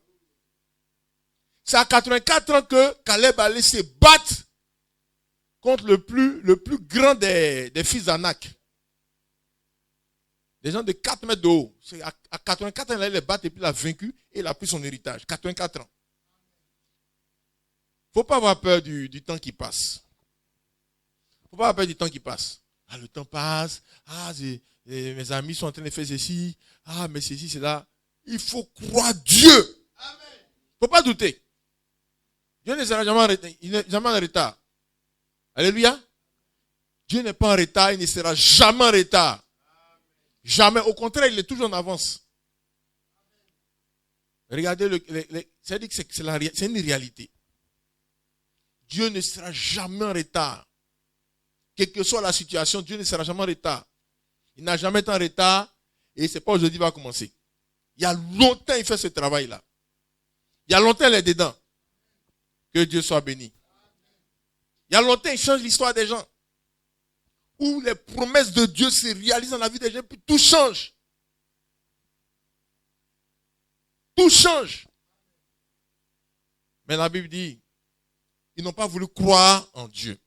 C'est à 84 ans que Caleb allait se battre contre le plus grand des fils d'Anak. Des gens de 4 mètres de haut. C'est à 84 ans, il allait les battre et puis il a vaincu et il a pris son héritage. 84 ans. Il ne faut pas avoir peur du temps qui passe. Il ne faut pas avoir peur du temps qui passe. Ah, le temps passe. Ah, mes amis sont en train de faire ceci. Ah, mais ceci, c'est là. Il faut croire Dieu. Il ne faut pas douter. Dieu ne sera jamais en retard. Alléluia. Dieu n'est pas en retard, il ne sera jamais en retard. Jamais. Au contraire, il est toujours en avance. Regardez, c'est-à-dire que c'est une réalité. Dieu ne sera jamais en retard. Quelle que soit la situation, Dieu ne sera jamais en retard. Il n'a jamais été en retard et ce n'est pas aujourd'hui qu'il va commencer. Il y a longtemps il fait ce travail-là. Il y a longtemps il est dedans. Que Dieu soit béni. Il y a longtemps il change l'histoire des gens. Où les promesses de Dieu se réalisent dans la vie des gens, puis tout change. Tout change. Mais la Bible dit, ils n'ont pas voulu croire en Dieu.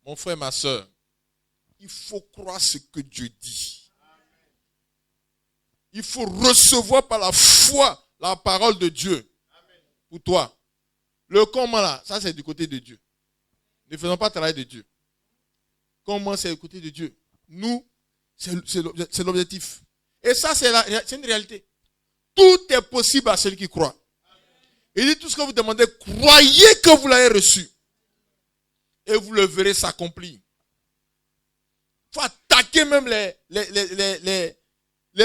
Mon frère, ma soeur, il faut croire ce que Dieu dit. Il faut recevoir par la foi la parole de Dieu. Pour toi. Le comment là, ça c'est du côté de Dieu. Ne faisons pas travail de Dieu. Comment c'est du côté de Dieu. Nous, c'est l'objectif. Et ça, c'est une réalité. Tout est possible à celui qui croit. Il dit tout ce que vous demandez, croyez que vous l'avez reçu. Et vous le verrez s'accomplir. Il faut attaquer même les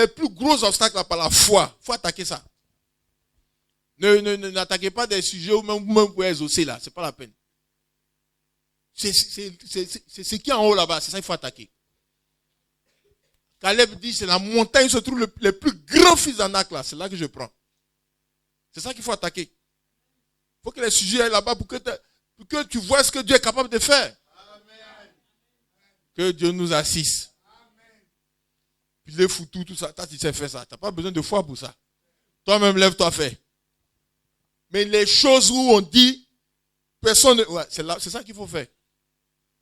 plus gros obstacles par la foi. Il faut attaquer ça. N'attaquez pas des sujets où même vous pouvez exaucer là. Ce n'est pas la peine. C'est ce qui est en haut là-bas. C'est ça qu'il faut attaquer. Caleb dit c'est la montagne où se trouvent les plus grands fils d'Anak là. C'est là que je prends. C'est ça qu'il faut attaquer. Il faut que les sujets aillent là-bas pour que tu vois ce que Dieu est capable de faire. Amen. Que Dieu nous assiste. Puis les foutous, tout ça. Toi, tu sais faire ça. Tu n'as pas besoin de foi pour ça. Toi-même, lève-toi, fais. Mais les choses où on dit, personne... Ouais, c'est ça qu'il faut faire.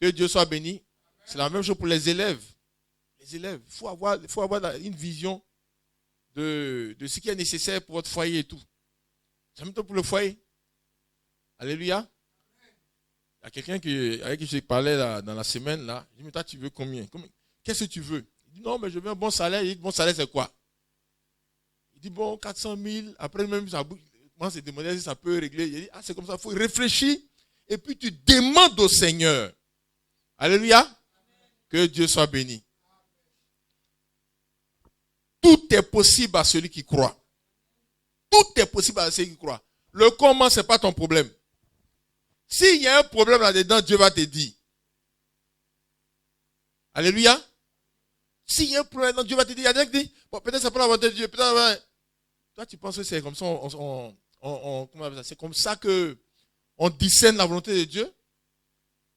Que Dieu soit béni. C'est la même chose pour les élèves. Les élèves, il faut avoir une vision de ce qui est nécessaire pour votre foyer et tout. C'est même temps pour le foyer. Alléluia. Il y a quelqu'un avec qui je parlais là, dans la semaine. Là. Je dis, mais toi, tu veux combien? Qu'est-ce que tu veux? Il dit, non, mais je veux un bon salaire. Il dit, bon salaire, c'est quoi? Il dit, bon, 400 000. Après, même, moi, c'est demandé si ça peut régler. Il dit, ah, c'est comme ça, il faut réfléchir. Et puis, tu demandes au Seigneur. Alléluia. Amen. Que Dieu soit béni. Tout est possible à celui qui croit. Tout est possible à celui qui croit. Le comment, ce n'est pas ton problème. S'il y a un problème là-dedans, Dieu va te dire. Alléluia. S'il y a un problème, Dieu va te dire, il y a des gens qui disent, bon, peut-être c'est pas la volonté de Dieu, peut-être, ouais. Toi, tu penses que c'est comme ça, comment on appelle ça? C'est comme ça que on discerne la volonté de Dieu.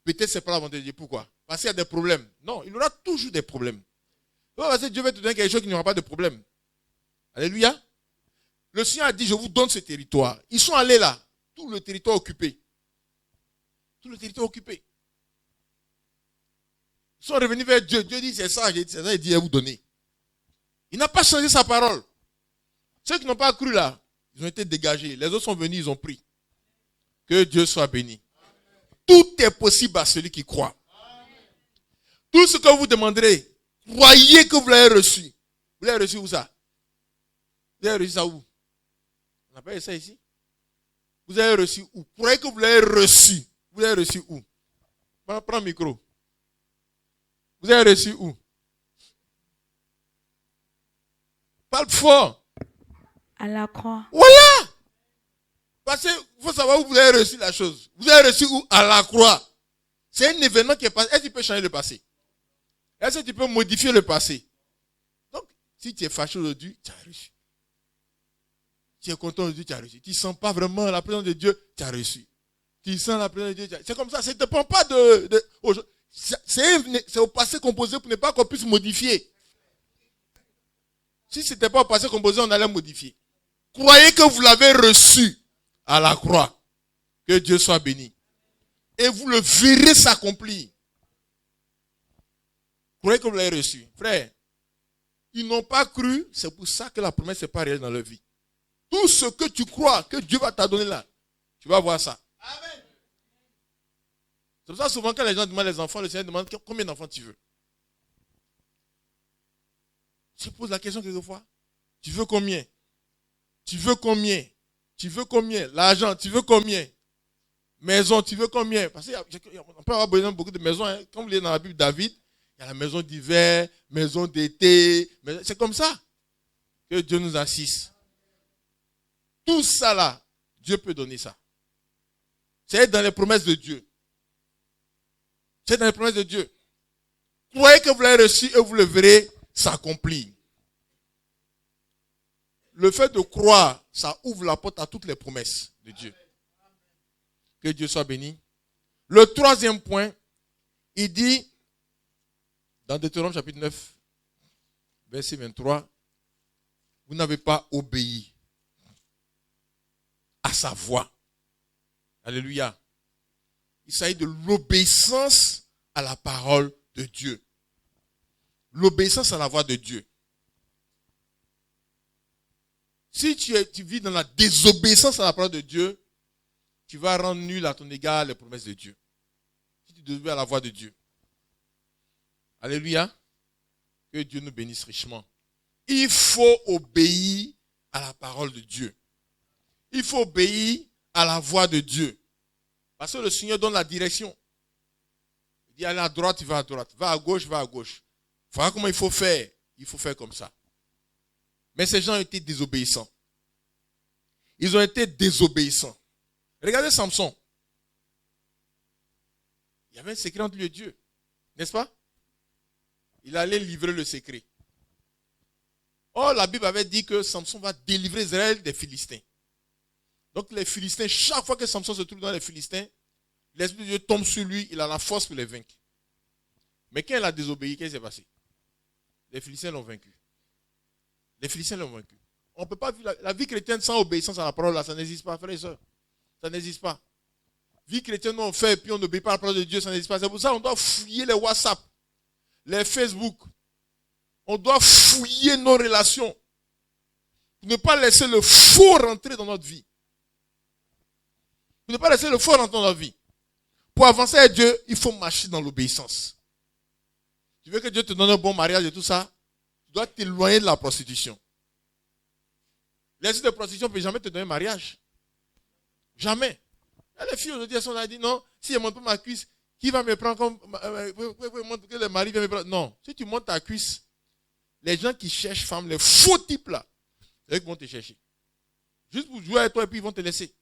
Peut-être c'est pas la volonté de Dieu. Pourquoi? Parce qu'il y a des problèmes. Non, il y aura toujours des problèmes. Parce que Dieu va te donner quelque chose qui n'y aura pas de problème. Alléluia. Le Seigneur a dit, je vous donne ce territoire. Ils sont allés là. Tout le territoire occupé. Tout le territoire occupé. Ils sont revenus vers Dieu. Dieu dit, c'est ça. C'est ça, il dit, je vais vous donner. Il n'a pas changé sa parole. Ceux qui n'ont pas cru là, ils ont été dégagés. Les autres sont venus, ils ont pris. Que Dieu soit béni. Tout est possible à celui qui croit. Tout ce que vous demanderez, croyez que vous l'avez reçu. Vous l'avez reçu où ça? Vous avez reçu ça où? On n'a pas ça ici? Vous avez reçu où? Croyez que vous l'avez reçu. Vous l'avez reçu où? Prends le micro. Vous avez reçu où? Parle fort. À la croix. Voilà! Parce qu'il faut savoir où vous avez reçu la chose. Vous avez reçu où? À la croix. C'est un événement qui est passé. Est-ce que tu peux changer le passé? Est-ce que tu peux modifier le passé? Donc, si tu es fâché aujourd'hui, tu as reçu. Tu es content aujourd'hui, tu as reçu. Tu ne sens pas vraiment la présence de Dieu, tu as reçu. Tu sens la présence de Dieu, tu as reçu. C'est comme ça, ça ne dépend pas c'est au passé composé pour ne pas qu'on puisse modifier. Si ce n'était pas au passé composé, on allait modifier. Croyez que vous l'avez reçu à la croix. Que Dieu soit béni. Et vous le verrez s'accomplir. Croyez que vous l'avez reçu. Frère, ils n'ont pas cru, c'est pour ça que la promesse n'est pas réelle dans leur vie. Tout ce que tu crois que Dieu va t'adonner là, tu vas voir ça. Amen. C'est pour ça souvent quand les gens demandent les enfants, le Seigneur demande combien d'enfants tu veux. Je pose la question quelquefois. Tu veux combien? Tu veux combien? Tu veux combien? L'argent, tu veux combien? Maison, tu veux combien? Parce qu'on peut avoir besoin de beaucoup de maisons. Hein. Comme vous lisez dans la Bible David, il y a la maison d'hiver, maison d'été. C'est comme ça. Que Dieu nous assiste. Tout ça là, Dieu peut donner ça. C'est dans les promesses de Dieu. C'est dans les promesses de Dieu. Croyez que vous l'avez reçu et vous le verrez s'accomplir. Le fait de croire, ça ouvre la porte à toutes les promesses de Dieu. Que Dieu soit béni. Le troisième point, il dit, dans Deutéronome chapitre 9, verset 23, vous n'avez pas obéi à sa voix. Alléluia. Il s'agit de l'obéissance à la parole de Dieu. L'obéissance à la voix de Dieu. Si tu vis dans la désobéissance à la parole de Dieu, tu vas rendre nul à ton égard les promesses de Dieu. Si tu désobéis à la voix de Dieu. Alléluia. Que Dieu nous bénisse richement. Il faut obéir à la parole de Dieu. Il faut obéir à la voix de Dieu. Parce que le Seigneur donne la direction. Il dit, allez à droite, tu vas à droite. Va à gauche, va à gauche. Voilà comment il faut faire. Il faut faire comme ça. Mais ces gens ont été désobéissants. Ils ont été désobéissants. Regardez Samson. Il y avait un secret entre lui et Dieu. N'est-ce pas? Il allait livrer le secret. Or, la Bible avait dit que Samson va délivrer Israël des Philistins. Donc les Philistins, chaque fois que Samson se trouve dans les Philistins, l'Esprit de Dieu tombe sur lui, il a la force pour les vaincre. Mais quand il a désobéi, qu'est-ce qui s'est passé? Les Philistins l'ont vaincu. Les Philistins l'ont vaincu. On ne peut pas vivre la vie chrétienne sans obéissance à la parole, là, ça n'existe pas, frères et sœurs. Ça n'existe pas. Vie chrétienne, on fait et puis on n'obéit pas à la parole de Dieu, ça n'existe pas. C'est pour ça qu'on doit fouiller les WhatsApp, les Facebook. On doit fouiller nos relations. Pour ne pas laisser le faux rentrer dans notre vie. Pour ne pas laisser le faux rentrer dans notre vie. Pour avancer avec Dieu, il faut marcher dans l'obéissance. Tu veux que Dieu te donne un bon mariage et tout ça, tu dois t'éloigner de la prostitution. L'esprit de prostitution ne peut jamais te donner un mariage. Jamais. Et les filles aujourd'hui, elles ont dit non, si je ne monte pas ma cuisse, qui va me prendre comme. Que le mari va me prendre. Non. Si tu montes ta cuisse, les gens qui cherchent femmes, les faux types là, c'est eux qui vont te chercher. Juste pour jouer avec toi et puis ils vont te laisser.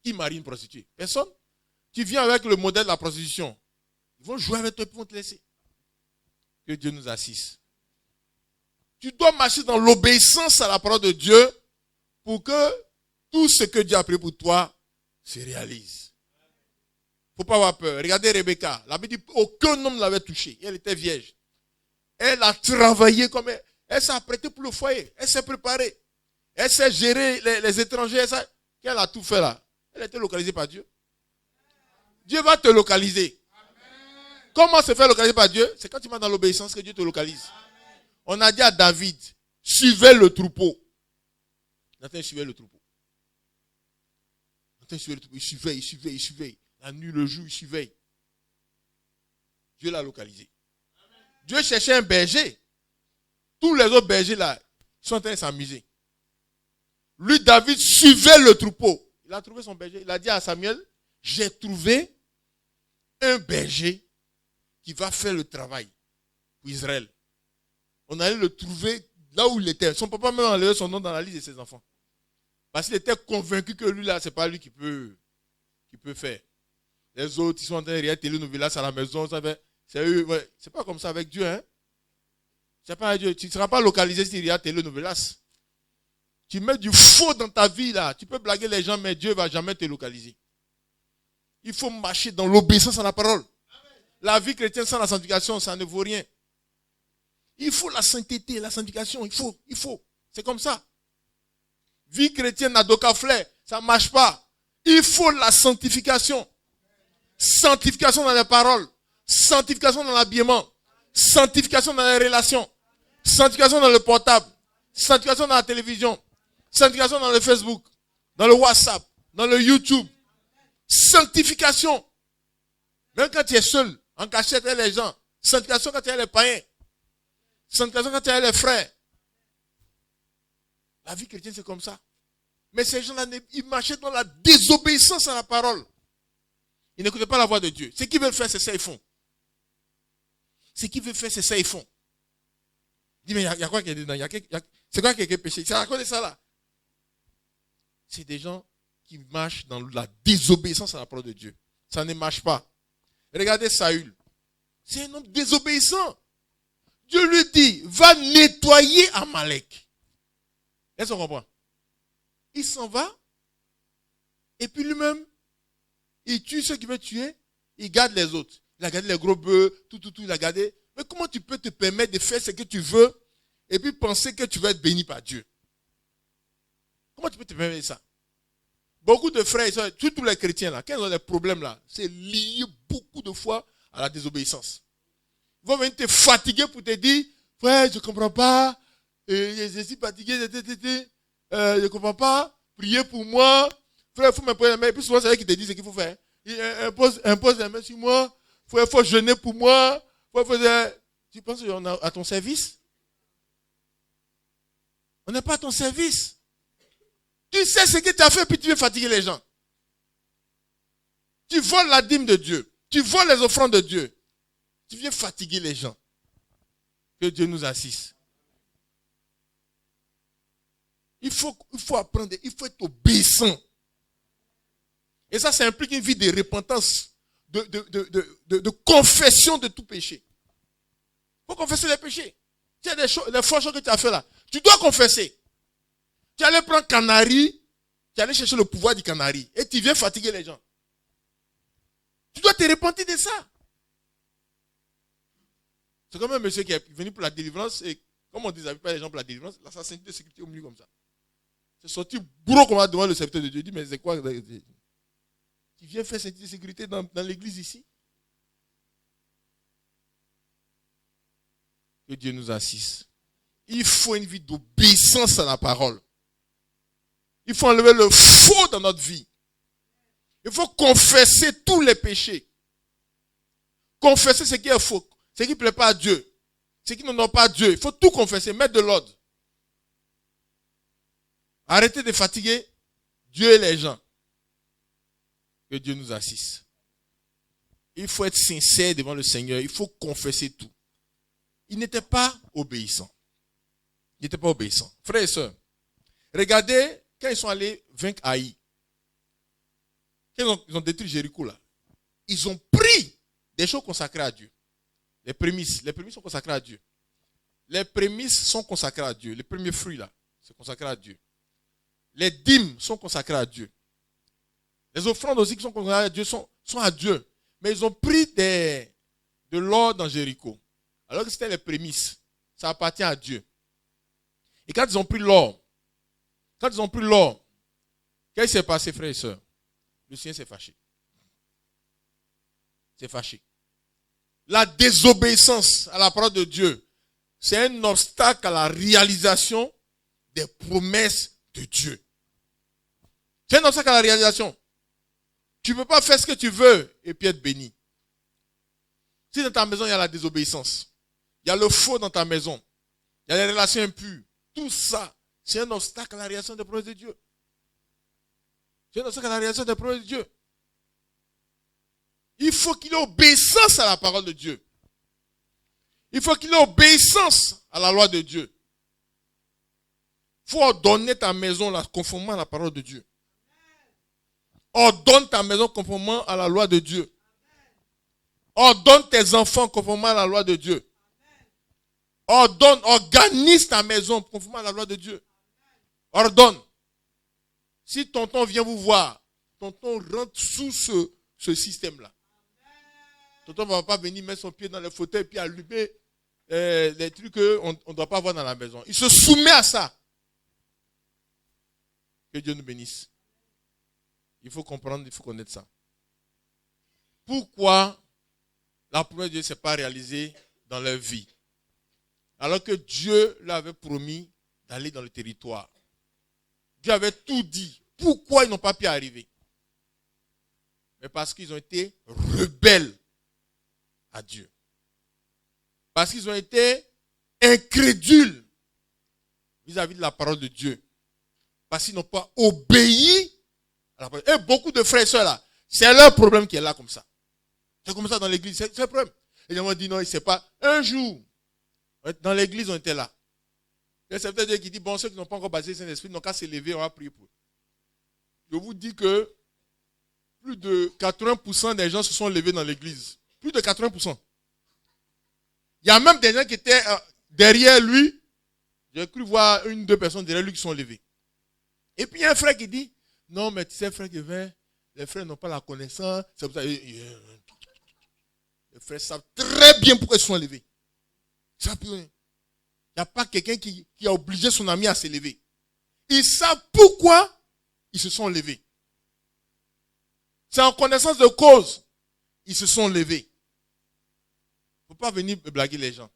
Qui marie une prostituée? Personne. Tu viens avec le modèle de la prostitution. Ils vont jouer avec toi et puis ils vont te laisser. Que Dieu nous assiste. Tu dois marcher dans l'obéissance à la parole de Dieu pour que tout ce que Dieu a prévu pour toi se réalise. Il ne faut pas avoir peur. Regardez Rebecca. La Bible dit aucun homme ne l'avait touchée. Elle était vierge. Elle a travaillé comme elle s'est apprêtée pour le foyer. Elle s'est préparée. Elle sait gérer les étrangers. Elle a tout fait là. Elle a été localisée par Dieu. Dieu va te localiser. Comment se faire localiser par Dieu? C'est quand tu vas dans l'obéissance que Dieu te localise. On a dit à David, suivez le troupeau. Nathan suivait le troupeau. Nathan suivait le troupeau. Il suivait. La nuit, le jour, il suivait. Dieu l'a localisé. Dieu cherchait un berger. Tous les autres bergers là, ils sont en train de s'amuser. Lui, David, suivait le troupeau. Il a trouvé son berger. Il a dit à Samuel, j'ai trouvé un berger qui va faire le travail pour Israël. On allait le trouver là où il était. Son papa même enlevé son nom dans la liste de ses enfants. Parce qu'il était convaincu que lui là, c'est pas lui qui peut faire. Les autres, ils sont en train de regarder télénovelas à la maison. C'est eux. Ouais. C'est pas comme ça avec Dieu. Hein? C'est pas avec Dieu. Tu ne seras pas localisé si tu regardes télénovelas. Tu mets du faux dans ta vie là. Tu peux blaguer les gens, mais Dieu ne va jamais te localiser. Il faut marcher dans l'obéissance à la parole. La vie chrétienne sans la sanctification, ça ne vaut rien. Il faut la sainteté, la sanctification. Il faut. C'est comme ça. Vie chrétienne n'a d'aucun flair. Ça ne marche pas. Il faut la sanctification. Sanctification dans les paroles. Sanctification dans l'habillement. Sanctification dans les relations. Sanctification dans le portable. Sanctification dans la télévision. Sanctification dans le Facebook. Dans le WhatsApp. Dans le YouTube. Sanctification. Même quand tu es seul, en cachette avec les gens. Sanctification quand tu es les païens. Sanctification quand tu es les frères. La vie chrétienne, c'est comme ça. Mais ces gens-là, ils marchaient dans la désobéissance à la parole. Ils n'écoutaient pas la voix de Dieu. Ce qu'ils veulent faire, c'est ça, ils font. Ce qu'ils veulent faire, c'est ça, ils font. Dis, mais il y a quoi qui est dedans? C'est quoi qui est péché? C'est à quoi de ça là? C'est des gens qui marchent dans la désobéissance à la parole de Dieu. Ça ne marche pas. Regardez Saül. C'est un homme désobéissant. Dieu lui dit, va nettoyer Amalek. Est-ce qu'on comprend? Il s'en va. Et puis lui-même, il tue ceux qu'il veut tuer. Il garde les autres. Il a gardé les gros bœufs, tout, il a gardé. Mais comment tu peux te permettre de faire ce que tu veux et puis penser que tu vas être béni par Dieu? Comment tu peux te permettre ça? Beaucoup de frères, surtout les chrétiens, là, quand ils ont des problèmes, là, c'est lié beaucoup de fois à la désobéissance. Ils vont venir te fatiguer pour te dire, frère, je ne comprends pas, je suis fatigué, je ne comprends pas, priez pour moi, frère, il faut me prendre la main. Et puis souvent, c'est eux qui te disent ce qu'il faut faire. Impose la main sur moi, frère, il faut jeûner pour moi. Tu penses qu'on est à ton service? On n'est pas à ton service. Tu sais ce que tu as fait, puis tu veux fatiguer les gens. Tu voles la dîme de Dieu. Tu voles les offrandes de Dieu. Tu viens fatiguer les gens. Que Dieu nous assiste. Il faut apprendre, il faut être obéissant. Et ça implique une vie de repentance, de confession de tout péché. Il faut confesser les péchés. Tu as des fausses choses que tu as fait là. Tu dois confesser. Tu allais prendre canari, tu allais chercher le pouvoir du canari. Et tu viens fatiguer les gens. Tu dois te repentir de ça. C'est comme un monsieur qui est venu pour la délivrance. Et comme on ne déshabille pas les gens pour la délivrance, l'assassin de sécurité au milieu comme ça. C'est sorti bourreau comme ça devant le serviteur de Dieu. Il dit, mais c'est quoi? Tu viens faire cette sécurité dans l'église ici? Que Dieu nous assiste. Il faut une vie d'obéissance à la parole. Il faut enlever le faux dans notre vie. Il faut confesser tous les péchés. Confesser ce qui est faux, ce qui ne plaît pas à Dieu, ce qui n'honore pas à Dieu. Il faut tout confesser, mettre de l'ordre. Arrêtez de fatiguer Dieu et les gens. Que Dieu nous assiste. Il faut être sincère devant le Seigneur. Il faut confesser tout. Il n'était pas obéissant. Il n'était pas obéissant. Frères et sœurs, regardez quand ils sont allés vaincre Haï. Quand ils ont détruit Jéricho là, ils ont pris des choses consacrées à Dieu. Les prémices sont consacrées à Dieu. Les prémices sont consacrées à Dieu. Les premiers fruits là, c'est consacré à Dieu. Les dîmes sont consacrés à Dieu. Les offrandes aussi qui sont consacrées à Dieu sont à Dieu. Mais ils ont pris de l'or dans Jéricho. Alors que c'était les prémices. Ça appartient à Dieu. Et quand ils ont pris l'or, qu'est-ce qui s'est passé, frères et sœurs? Le Seigneur s'est fâché. C'est fâché. La désobéissance à la parole de Dieu, c'est un obstacle à la réalisation des promesses de Dieu. C'est un obstacle à la réalisation. Tu ne peux pas faire ce que tu veux et puis être béni. Si dans ta maison, il y a la désobéissance, il y a le faux dans ta maison, il y a les relations impures, tout ça, c'est un obstacle à la réalisation des promesses de Dieu. C'est un obstacle à la réalisation des promesses de Dieu. Il faut qu'il ait obéissance à la parole de Dieu. Il faut qu'il ait obéissance à la loi de Dieu. Il faut ordonner ta maison là, conformément à la parole de Dieu. Ordonne ta maison conformément à la loi de Dieu. Ordonne tes enfants conformément à la loi de Dieu. Organise ta maison conformément à la loi de Dieu. Ordonne. Si tonton vient vous voir, tonton rentre sous ce système-là. Tonton ne va pas venir mettre son pied dans le fauteuil et puis allumer les trucs qu'on ne doit pas avoir dans la maison. Il se soumet à ça. Que Dieu nous bénisse. Il faut comprendre, il faut connaître ça. Pourquoi la promesse de Dieu ne s'est pas réalisée dans leur vie? Alors que Dieu leur avait promis d'aller dans le territoire. Dieu avait tout dit. Pourquoi ils n'ont pas pu arriver? Mais parce qu'ils ont été rebelles à Dieu. Parce qu'ils ont été incrédules vis-à-vis de la parole de Dieu. Parce qu'ils n'ont pas obéi à la parole. Et beaucoup de frères et sœurs là, c'est leur problème qui est là comme ça. C'est comme ça dans l'église, c'est le problème. Et ils m'ont dit non, c'est pas. Un jour, dans l'église, on était là. Et c'est peut-être Dieu qui dit, bon, ceux qui n'ont pas encore baptisé le Saint-Esprit n'ont qu'à s'élever, on va prier pour eux. Je vous dis que plus de 80% des gens se sont levés dans l'église. Plus de 80%. Il y a même des gens qui étaient derrière lui. J'ai cru voir une ou deux personnes derrière lui qui sont levées. Et puis il y a un frère qui dit, non, mais tu sais, frère Kevin, les frères n'ont pas la connaissance. C'est pour ça. Les frères savent très bien pourquoi ils sont levés. Ils savent plus rien. Il n'y a pas quelqu'un qui a obligé son ami à se lever. Ils savent pourquoi ils se sont levés. C'est en connaissance de cause. Ils se sont levés. Il ne faut pas venir blaguer les gens.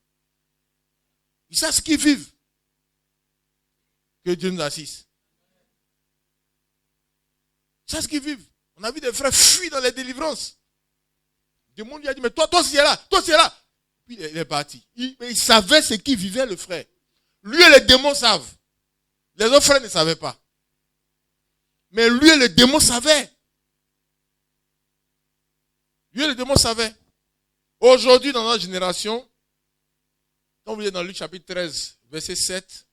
Ils savent ce qu'ils vivent. Que Dieu nous assiste. Ils savent ce qu'ils vivent. On a vu des frères fuir dans les délivrances. Le monde lui a dit, mais toi c'est là, toi c'est là. Puis il est parti. Il savait ce qu'il vivait, le frère. Lui et les démons savent. Les autres frères ne savaient pas. Mais lui et les démons savaient. Lui et les démons savaient. Aujourd'hui, dans notre génération, quand vous êtes dans Luc chapitre 13, verset 7,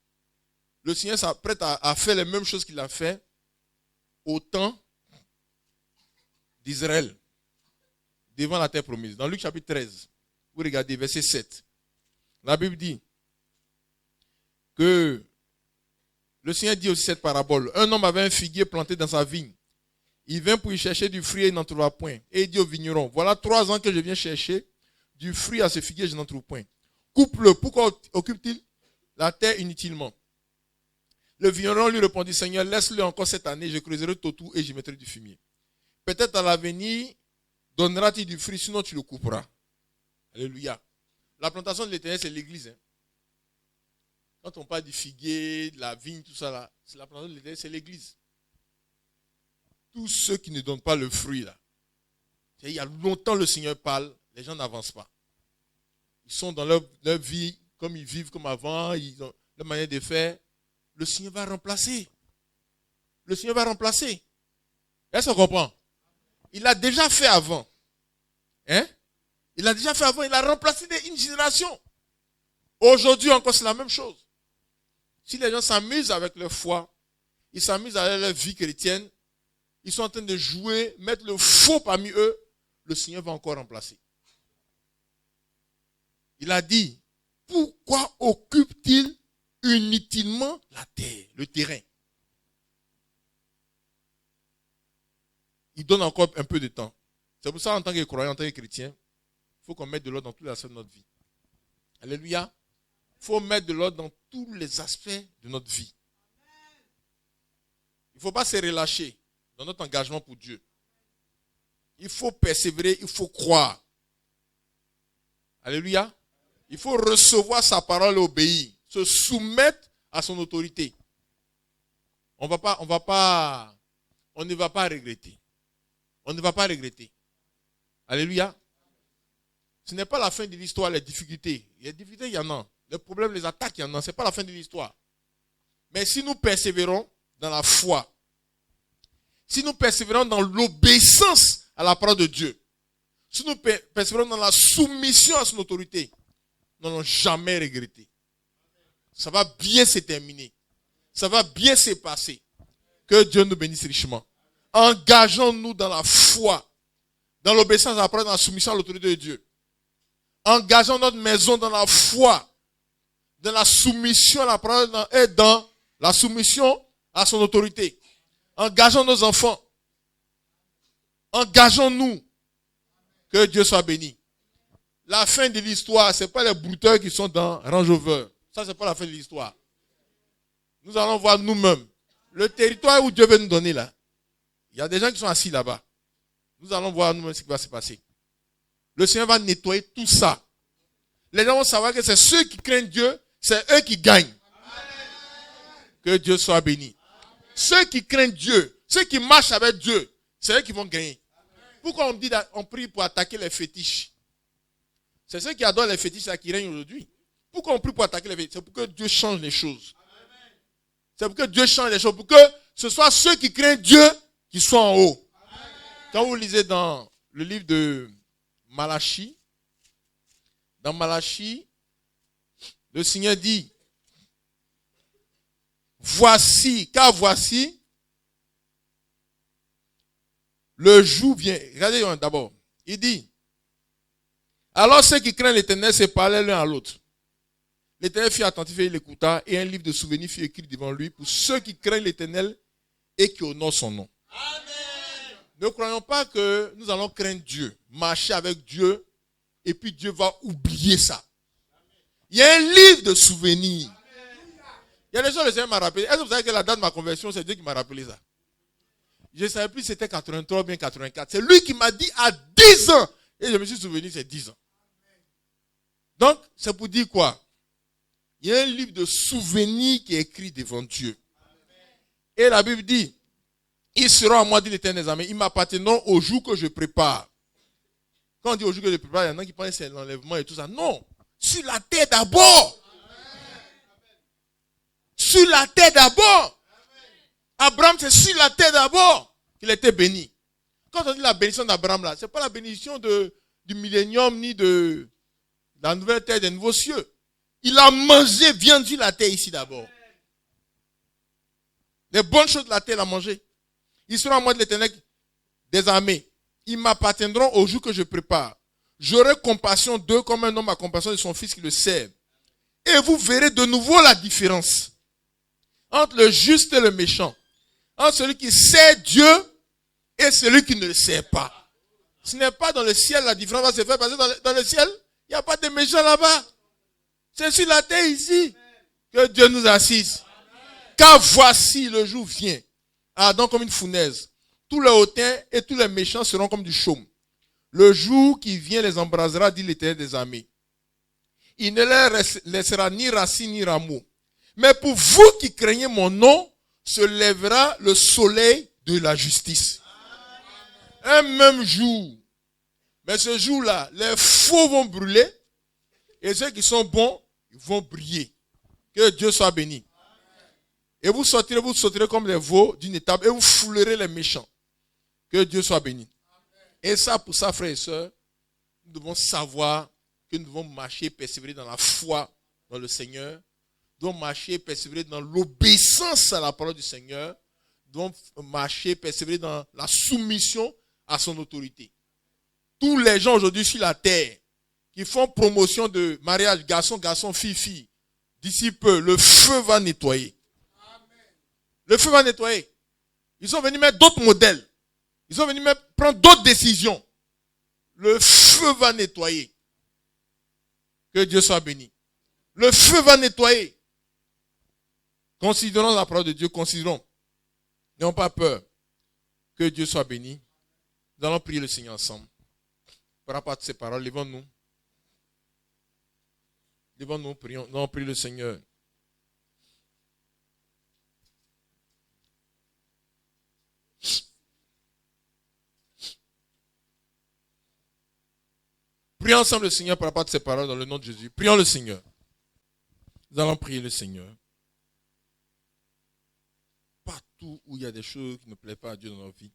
le Seigneur s'apprête à faire les mêmes choses qu'il a fait au temps d'Israël, devant la terre promise. Dans Luc chapitre 13, vous regardez, verset 7. La Bible dit que le Seigneur dit aussi cette parabole. Un homme avait un figuier planté dans sa vigne. Il vint pour y chercher du fruit et il n'en trouva point. Et il dit au vigneron, voilà 3 ans que je viens chercher du fruit à ce figuier, je n'en trouve point. Coupe-le, pourquoi occupe-t-il la terre inutilement? Le vigneron lui répondit, Seigneur, laisse-le encore cette année, je creuserai tout et j'y mettrai du fumier. Peut-être à l'avenir, donnera-t-il du fruit, sinon tu le couperas. Alléluia. La plantation de l'Éternel, c'est l'église. Hein. Quand on parle du figuier, de la vigne, tout ça là, c'est la plantation de l'Éternel, c'est l'église. Tous ceux qui ne donnent pas le fruit là, il y a longtemps le Seigneur parle, les gens n'avancent pas. Ils sont dans leur vie, comme ils vivent comme avant, ils ont leur manière de faire. Le Seigneur va remplacer. Le Seigneur va remplacer. Est-ce qu'on comprend? Il l'a déjà fait avant. Hein? Il l'a déjà fait avant. Il a remplacé une génération. Aujourd'hui encore, c'est la même chose. Si les gens s'amusent avec leur foi, ils s'amusent avec leur vie chrétienne, ils sont en train de jouer, mettre le faux parmi eux, le Seigneur va encore remplacer. Il a dit, pourquoi occupe-t-il inutilement la terre, le terrain? Il donne encore un peu de temps. C'est pour ça, en tant que croyant, en tant que chrétien, il faut qu'on mette de l'ordre dans tous les aspects de notre vie. Alléluia. Il faut mettre de l'ordre dans tous les aspects de notre vie. Il ne faut pas se relâcher dans notre engagement pour Dieu. Il faut persévérer, il faut croire. Alléluia. Il faut recevoir sa parole et obéir. Se soumettre à son autorité. On ne va pas regretter. On ne va pas regretter. Alléluia. Ce n'est pas la fin de l'histoire, les difficultés. Les difficultés, il y en a. Les problèmes, les attaques, il y en a. Ce n'est pas la fin de l'histoire. Mais si nous persévérons dans la foi, si nous persévérons dans l'obéissance à la parole de Dieu, si nous persévérons dans la soumission à son autorité, nous n'allons jamais regretter. Ça va bien se terminer. Ça va bien se passer. Que Dieu nous bénisse richement. Engageons-nous dans la foi, dans l'obéissance à la parole, dans la soumission à l'autorité de Dieu. Engageons notre maison dans la foi, dans la soumission à la parole et dans la soumission à son autorité. Engageons nos enfants. Engageons-nous. Que Dieu soit béni. La fin de l'histoire, ce n'est pas les brouteurs qui sont dans Range Rover. Ça, ce n'est pas la fin de l'histoire. Nous allons voir nous-mêmes. Le territoire où Dieu veut nous donner là. Il y a des gens qui sont assis là-bas. Nous allons voir nous-mêmes ce qui va se passer. Le Seigneur va nettoyer tout ça. Les gens vont savoir que c'est ceux qui craignent Dieu, c'est eux qui gagnent. Que Dieu soit béni. Ceux qui craignent Dieu, ceux qui marchent avec Dieu, c'est eux qui vont gagner. Pourquoi on prie pour attaquer les fétiches? C'est ceux qui adorent les fétiches là qui règnent aujourd'hui. Pourquoi on prie pour attaquer les fétiches? C'est pour que Dieu change les choses. C'est pour que Dieu change les choses. Pour que ce soit ceux qui craignent Dieu qui soient en haut. Quand vous lisez dans le livre de Malachie, dans Malachie, le Seigneur dit, car voici, le jour vient. Regardez d'abord. Il dit, alors ceux qui craignent l'Éternel se parlaient l'un à l'autre. L'Éternel fut attentif et il écouta, et un livre de souvenirs fut écrit devant lui pour ceux qui craignent l'Éternel et qui honorent son nom. Amen. Ne croyons pas que nous allons craindre Dieu, marcher avec Dieu, et puis Dieu va oublier ça. Il y a un livre de souvenirs. Il y a des choses que le Seigneur m'a rappelé. Est-ce que vous savez que la date de ma conversion, c'est Dieu qui m'a rappelé ça? Je ne savais plus si c'était 83 ou bien 84. C'est lui qui m'a dit à 10 ans. Et je me suis souvenu, c'est 10 ans. Donc, c'est pour dire quoi? Il y a un livre de souvenirs qui est écrit devant Dieu. Et la Bible dit, ils seront à moi, dit l'Éternel des armées, ils m'appartiendront au jour que je prépare. Quand on dit au jour que je prépare, il y en a qui pensent que c'est l'enlèvement et tout ça. Non, sur la terre d'abord. Sur la terre d'abord. Abraham, c'est sur la terre d'abord qu'il était béni. Quand on dit la bénédiction d'Abraham, là, ce n'est pas la bénédiction du millénium ni de la nouvelle terre des nouveaux cieux. Il a mangé viande sur la terre ici d'abord. Les bonnes choses de la terre, il a mangé. Ils seront à moi de l'Éternel des armées. Ils m'appartiendront au jour que je prépare. J'aurai compassion d'eux comme un homme a compassion de son fils qui le sert. Et vous verrez de nouveau la différence entre le juste et le méchant. Entre celui qui sert Dieu et celui qui ne le sert pas. Ce n'est pas dans le ciel la différence va se faire parce que dans le ciel, il n'y a pas de méchants là-bas. C'est sur la terre ici que Dieu nous assise. Car voici le jour vient. Donc comme une fournaise. Tous les hautains et tous les méchants seront comme du chaume. Le jour qui vient les embrasera, dit l'Éternel des armées. Il ne leur laissera ni racine ni rameau. Mais pour vous qui craignez mon nom, se lèvera le soleil de la justice. Un même jour. Mais ce jour-là, les faux vont brûler et ceux qui sont bons vont briller. Que Dieu soit béni. Et vous sauterez comme les veaux d'une étable et vous foulerez les méchants. Que Dieu soit béni. Et ça, pour ça, frères et sœurs, nous devons savoir que nous devons marcher et persévérer dans la foi dans le Seigneur. Nous devons marcher et persévérer dans l'obéissance à la parole du Seigneur. Nous devons marcher et persévérer dans la soumission à son autorité. Tous les gens aujourd'hui sur la terre, qui font promotion de mariage, garçon, garçon, fille, fille, d'ici peu, le feu va nettoyer. Le feu va nettoyer. Ils sont venus mettre d'autres modèles. Ils sont venus prendre d'autres décisions. Le feu va nettoyer. Que Dieu soit béni. Le feu va nettoyer. Considérons la parole de Dieu, considérons. N'ayons pas peur. Que Dieu soit béni. Nous allons prier le Seigneur ensemble. Par rapport à ces paroles, levons-nous. Levons-nous, prions. Nous allons prier le Seigneur. Prions ensemble le Seigneur par rapport à ces paroles dans le nom de Jésus. Prions le Seigneur. Nous allons prier le Seigneur. Partout où il y a des choses qui ne plaisent pas à Dieu dans nos vies,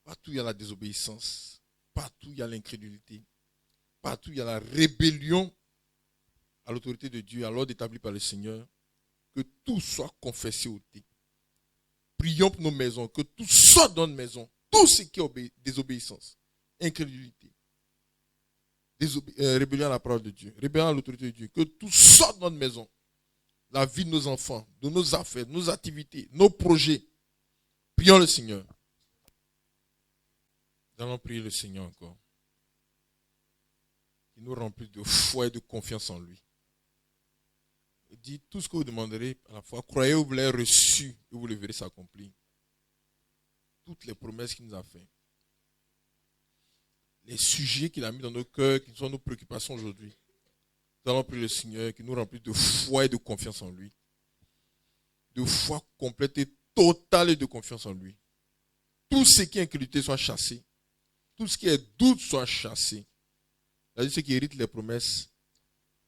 partout où il y a la désobéissance, partout où il y a l'incrédulité, partout où il y a la rébellion à l'autorité de Dieu, à l'ordre établi par le Seigneur, que tout soit confessé ôté. Prions pour nos maisons, que tout sorte dans nos maisons, tout ce qui est désobéissance, incrédulité, rébellion à la parole de Dieu, rébellion à l'autorité de Dieu, que tout sorte dans notre maison, la vie de nos enfants, de nos affaires, de nos activités, nos projets. Prions le Seigneur. Nous allons prier le Seigneur encore. Il nous remplit de foi et de confiance en lui. Il dit tout ce que vous demanderez à la fois, croyez que vous l'avez reçu et vous le verrez s'accomplir. Toutes les promesses qu'il nous a faites. Les sujets qu'il a mis dans nos cœurs, qui sont nos préoccupations aujourd'hui. Nous allons prier le Seigneur qui nous remplit de foi et de confiance en lui. De foi complète et totale et de confiance en lui. Tout ce qui est incrédulité soit chassé. Tout ce qui est doute soit chassé. C'est-à-dire ceux qui héritent les promesses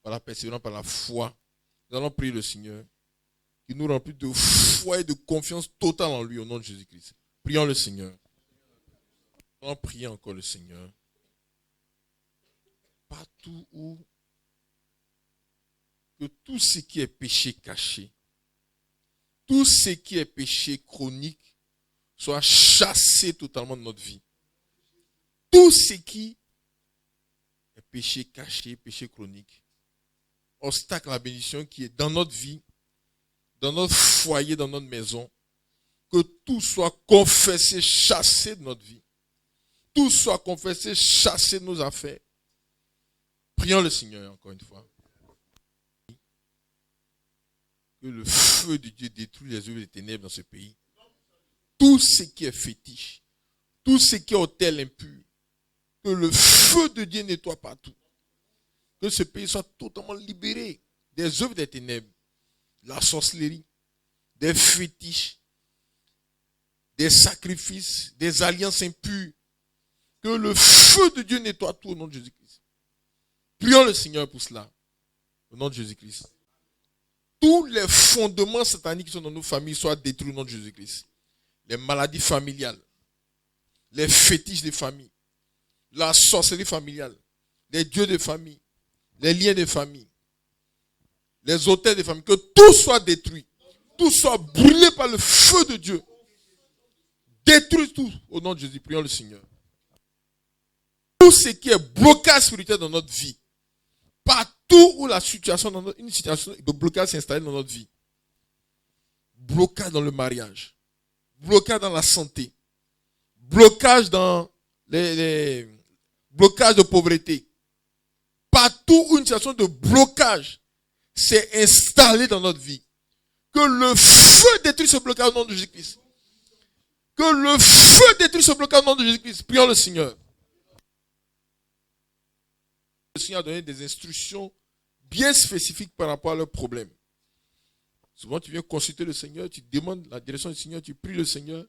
par la persévérance, par la foi. Nous allons prier le Seigneur qui nous remplit de foi et de confiance totale en lui au nom de Jésus-Christ. Prions le Seigneur. Nous allons prier encore le Seigneur. Partout où que tout ce qui est péché caché, tout ce qui est péché chronique soit chassé totalement de notre vie. Tout ce qui est péché caché, péché chronique, obstacle à la bénédiction qui est dans notre vie, dans notre foyer, dans notre maison, que tout soit confessé, chassé de notre vie. Tout soit confessé, chassé de nos affaires. Prions le Seigneur encore une fois. Que le feu de Dieu détruise les œuvres des ténèbres dans ce pays. Tout ce qui est fétiche, tout ce qui est autel impur, que le feu de Dieu nettoie partout. Que ce pays soit totalement libéré des œuvres des ténèbres, la sorcellerie, des fétiches, des sacrifices, des alliances impures. Que le feu de Dieu nettoie tout au nom de Jésus-Christ. Prions le Seigneur pour cela, au nom de Jésus-Christ. Tous les fondements sataniques qui sont dans nos familles soient détruits au nom de Jésus-Christ. Les maladies familiales, les fétiches des familles, la sorcellerie familiale, les dieux de famille, les liens de famille, les autels de famille, que tout soit détruit, tout soit brûlé par le feu de Dieu. Détruis tout au nom de Jésus. Prions le Seigneur. Tout ce qui est blocage spirituel dans notre vie, partout où une situation de blocage s'est installée dans notre vie, blocage dans le mariage, blocage dans la santé, blocage dans les blocages de pauvreté, partout où une situation de blocage s'est installée dans notre vie, que le feu détruise ce blocage au nom de Jésus-Christ. Que le feu détruise ce blocage au nom de Jésus-Christ. Prions le Seigneur. Le Seigneur a donné des instructions bien spécifiques par rapport à leurs problèmes. Souvent, tu viens consulter le Seigneur, tu demandes la direction du Seigneur, tu pries le Seigneur,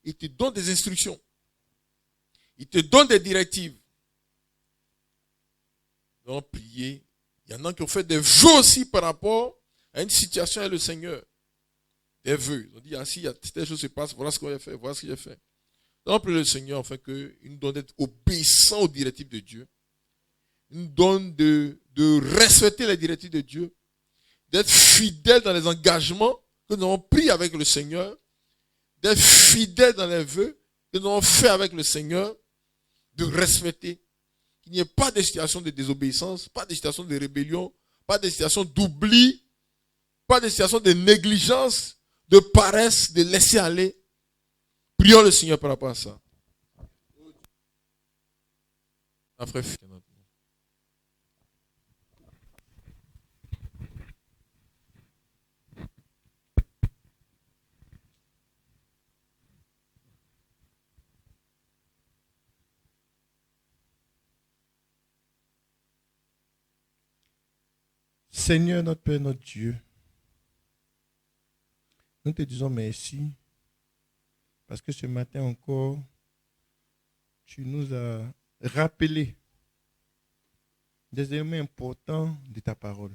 il te donne des instructions. Il te donne des directives. Nous allons prier. Il y en a qui ont fait des vœux aussi par rapport à une situation avec le Seigneur. Des vœux. Ils ont dit, ah si, telle chose se passe, voilà ce qu'on a fait, voilà ce que j'ai fait. Nous allons prier le Seigneur afin qu'il nous donne d'être obéissant aux directives de Dieu. Il nous donne de respecter les directives de Dieu, d'être fidèle dans les engagements que nous avons pris avec le Seigneur, d'être fidèle dans les vœux que nous avons fait avec le Seigneur, de respecter, qu'il n'y ait pas de situation de désobéissance, pas de situation de rébellion, pas de situation d'oubli, pas de situation de négligence, de paresse, de laisser aller. Prions le Seigneur par rapport à ça. Après, Seigneur, notre Père, notre Dieu, nous te disons merci parce que ce matin encore, tu nous as rappelé des éléments importants de ta parole.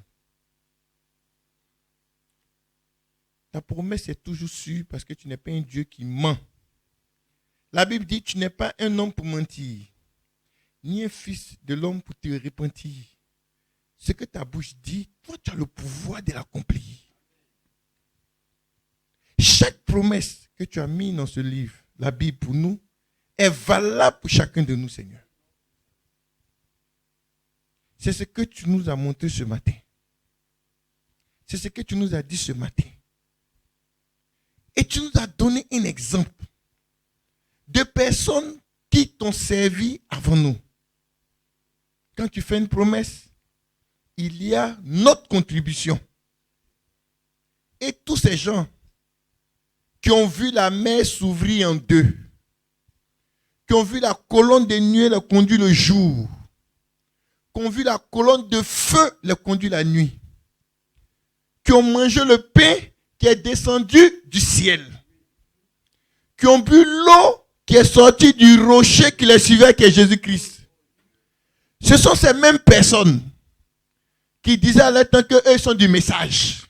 Ta promesse est toujours sûre parce que tu n'es pas un Dieu qui ment. La Bible dit, tu n'es pas un homme pour mentir, ni un fils de l'homme pour te repentir. Ce que ta bouche dit, toi, tu as le pouvoir de l'accomplir. Chaque promesse que tu as mise dans ce livre, la Bible pour nous, est valable pour chacun de nous, Seigneur. C'est ce que tu nous as montré ce matin. C'est ce que tu nous as dit ce matin. Et tu nous as donné un exemple de personnes qui t'ont servi avant nous. Quand tu fais une promesse, il y a notre contribution. Et tous ces gens qui ont vu la mer s'ouvrir en deux, qui ont vu la colonne de nuée les conduire le jour, qui ont vu la colonne de feu les conduire la nuit, qui ont mangé le pain qui est descendu du ciel, qui ont bu l'eau qui est sortie du rocher qui les suivait, qui est Jésus-Christ. Ce sont ces mêmes personnes qui disaient à leur temps qu'eux sont du message,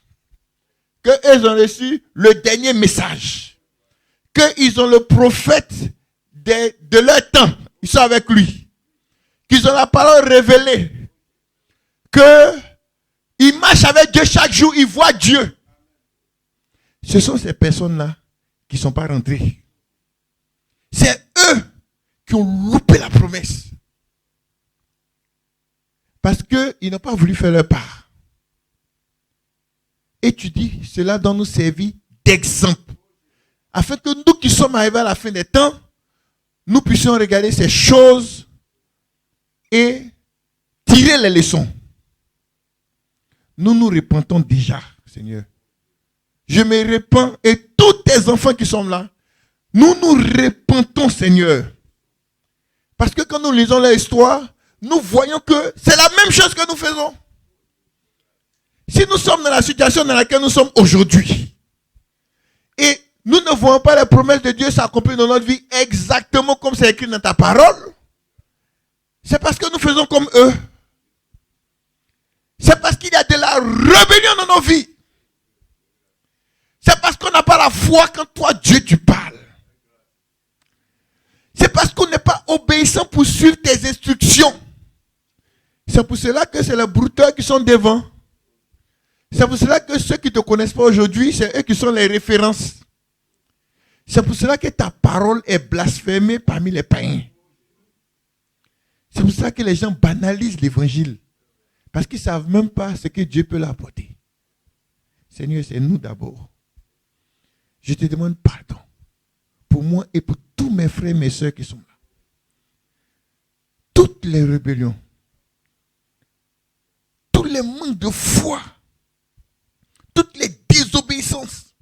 qu'eux ont reçu le dernier message, qu'ils ont le prophète de leur temps, ils sont avec lui, qu'ils ont la parole révélée, qu'ils marchent avec Dieu chaque jour, ils voient Dieu. Ce sont ces personnes-là qui ne sont pas rentrées. C'est eux qui ont loupé la promesse. Parce qu'ils n'ont pas voulu faire leur part. Et tu dis, cela doit nous servir d'exemple. Afin que nous qui sommes arrivés à la fin des temps, nous puissions regarder ces choses et tirer les leçons. Nous nous repentons déjà, Seigneur. Je me repens et tous tes enfants qui sont là, nous nous repentons, Seigneur. Parce que quand nous lisons leur histoire, nous voyons que c'est la même chose que nous faisons. Si nous sommes dans la situation dans laquelle nous sommes aujourd'hui, et nous ne voyons pas les promesses de Dieu s'accomplir dans notre vie exactement comme c'est écrit dans ta parole, c'est parce que nous faisons comme eux. C'est parce qu'il y a de la rébellion dans nos vies. C'est parce qu'on n'a pas la foi quand toi, Dieu, tu parles. C'est parce qu'on n'est pas obéissant pour suivre tes instructions. C'est pour cela que c'est les brouteurs qui sont devant. C'est pour cela que ceux qui ne te connaissent pas aujourd'hui, c'est eux qui sont les références. C'est pour cela que ta parole est blasphémée parmi les païens. C'est pour ça que les gens banalisent l'évangile. Parce qu'ils ne savent même pas ce que Dieu peut leur apporter. Seigneur, c'est nous d'abord. Je te demande pardon pour moi et pour tous mes frères et mes soeurs qui sont là. Toutes les rébellions, tous les manques de foi, toutes les désobéissances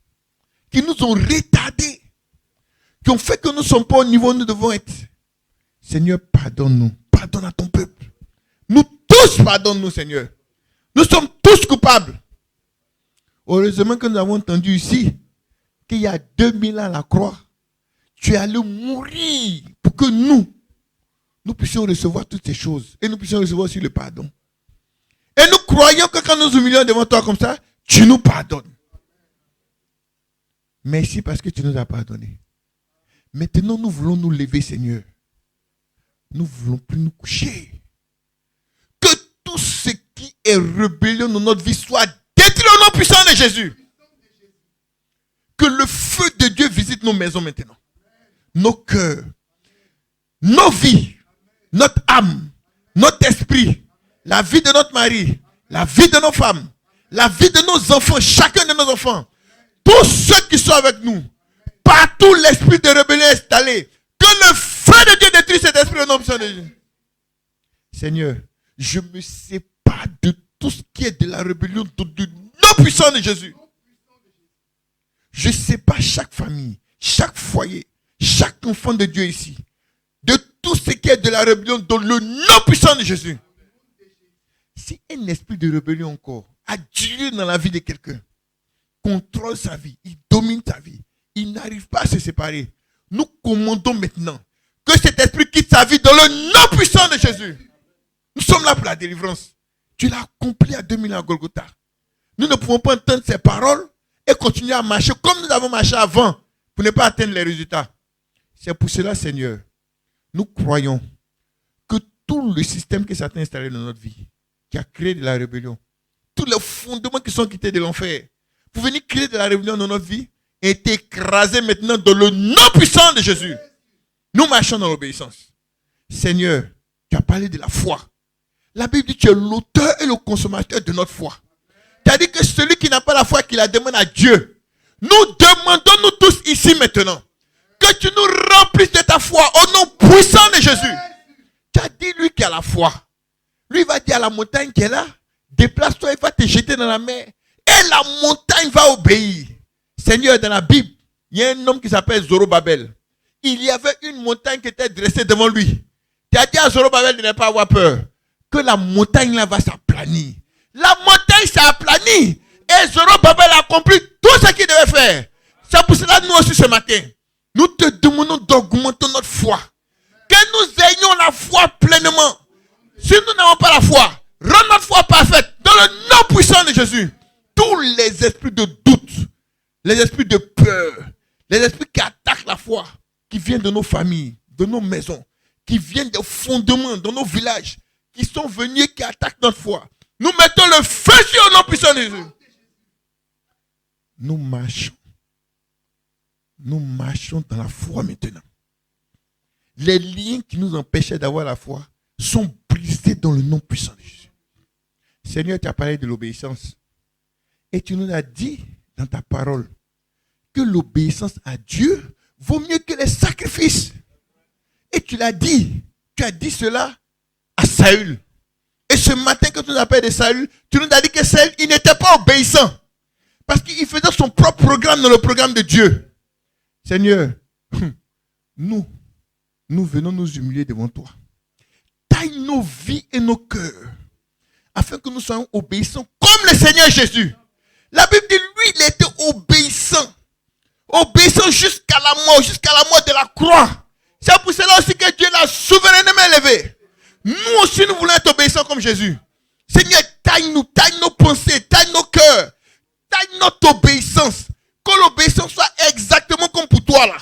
qui nous ont retardés, qui ont fait que nous ne sommes pas au niveau où nous devons être. Seigneur, pardonne-nous. Pardonne à ton peuple. Nous tous, pardonne-nous, Seigneur. Nous sommes tous coupables. Heureusement que nous avons entendu ici qu'il y a 2000 ans à la croix, tu es allé mourir pour que nous puissions recevoir toutes ces choses. Et nous puissions recevoir aussi le pardon. Et nous croyons que quand nous humilions devant toi comme ça, tu nous pardonnes. Merci parce que tu nous as pardonné. Maintenant, nous voulons nous lever, Seigneur. Nous ne voulons plus nous coucher. Que tout ce qui est rébellion dans notre vie soit détruit au nom puissant de Jésus. Que le feu de Dieu visite nos maisons maintenant. Nos cœurs, nos vies, notre âme, notre esprit, la vie de notre mari, la vie de nos femmes, la vie de nos enfants, chacun de nos enfants, tous ceux qui sont avec nous, partout l'esprit de rébellion est installé, que le feu de Dieu détruise cet esprit au nom puissant de Jésus. Seigneur, je me sépare de tout ce qui est de la rébellion, du nom puissant de Jésus. Je sépare chaque famille, chaque foyer, chaque enfant de Dieu ici, de tout ce qui est de la rébellion dans le nom puissant de Jésus. Si un esprit de rébellion encore a duré dans la vie de quelqu'un, contrôle sa vie, il domine sa vie, il n'arrive pas à se séparer, nous commandons maintenant que cet esprit quitte sa vie dans le nom puissant de Jésus. Nous sommes là pour la délivrance. Tu l'as accompli à 2000 ans à Golgotha. Nous ne pouvons pas entendre ces paroles et continuer à marcher comme nous avons marché avant pour ne pas atteindre les résultats. C'est pour cela, Seigneur, nous croyons que tout le système que Satan a installé dans notre vie, qui a créé de la rébellion, tous les fondements qui sont quittés de l'enfer, pour venir créer de la rébellion dans notre vie, est écrasé maintenant dans le nom puissant de Jésus. Nous marchons dans l'obéissance. Seigneur, tu as parlé de la foi. La Bible dit que tu es l'auteur et le consommateur de notre foi. Tu as dit que celui qui n'a pas la foi, qu'il la demande à Dieu. Nous demandons, nous tous ici maintenant, que tu nous remplisses de ta foi au nom puissant de Jésus. Tu as dit lui qui a la foi. Lui va dire à la montagne qui est là, déplace-toi, il va te jeter dans la mer. Et la montagne va obéir. Seigneur, dans la Bible, il y a un homme qui s'appelle Zorobabel. Il y avait une montagne qui était dressée devant lui. Tu as dit à Zorobabel de ne pas avoir peur. Que la montagne là va s'aplanir. La montagne s'est aplanie. Et Zorobabel a accompli tout ce qu'il devait faire. C'est pour cela nous aussi ce matin, nous te demandons d'augmenter notre foi. Que nous ayons la foi pleinement. Si nous n'avons pas la foi, rends notre foi parfaite dans le nom puissant de Jésus. Tous les esprits de doute, les esprits de peur, les esprits qui attaquent la foi, qui viennent de nos familles, de nos maisons, qui viennent des fondements dans nos villages, qui sont venus, qui attaquent notre foi. Nous mettons le feu sur le nom puissant de Jésus. Nous marchons dans la foi maintenant. Les liens qui nous empêchaient d'avoir la foi sont brisés dans le nom puissant de Jésus. Seigneur, tu as parlé de l'obéissance. Et tu nous as dit dans ta parole que l'obéissance à Dieu vaut mieux que les sacrifices. Et tu l'as dit. Tu as dit cela à Saül. Et ce matin, quand tu nous appelles de Saül, tu nous as dit que Saül, il n'était pas obéissant. Parce qu'il faisait son propre programme dans le programme de Dieu. Seigneur, nous venons nous humilier devant toi. Taille nos vies et nos cœurs. Afin que nous soyons obéissants comme le Seigneur Jésus. La Bible dit, lui, il était obéissant. Obéissant jusqu'à la mort de la croix. C'est pour cela aussi que Dieu l'a souverainement élevé. Nous aussi, nous voulons être obéissants comme Jésus. Seigneur, taille nos pensées, taille nos cœurs, taille notre obéissance. Que l'obéissance soit exactement comme pour toi là.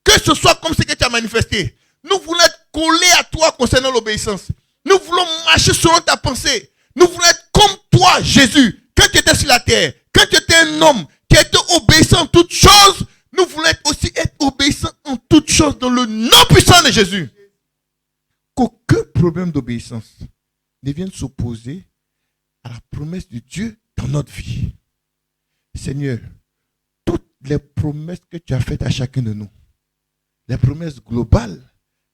Que ce soit comme ce que tu as manifesté. Nous voulons être collés à toi concernant l'obéissance. Nous voulons marcher selon ta pensée. Nous voulons être comme toi, Jésus. Quand tu étais sur la terre, quand tu étais un homme qui était obéissant en toutes choses, nous voulons aussi être obéissants en toutes choses dans le nom puissant de Jésus. Qu'aucun problème d'obéissance ne vienne s'opposer à la promesse de Dieu dans notre vie. Seigneur, toutes les promesses que tu as faites à chacun de nous, les promesses globales,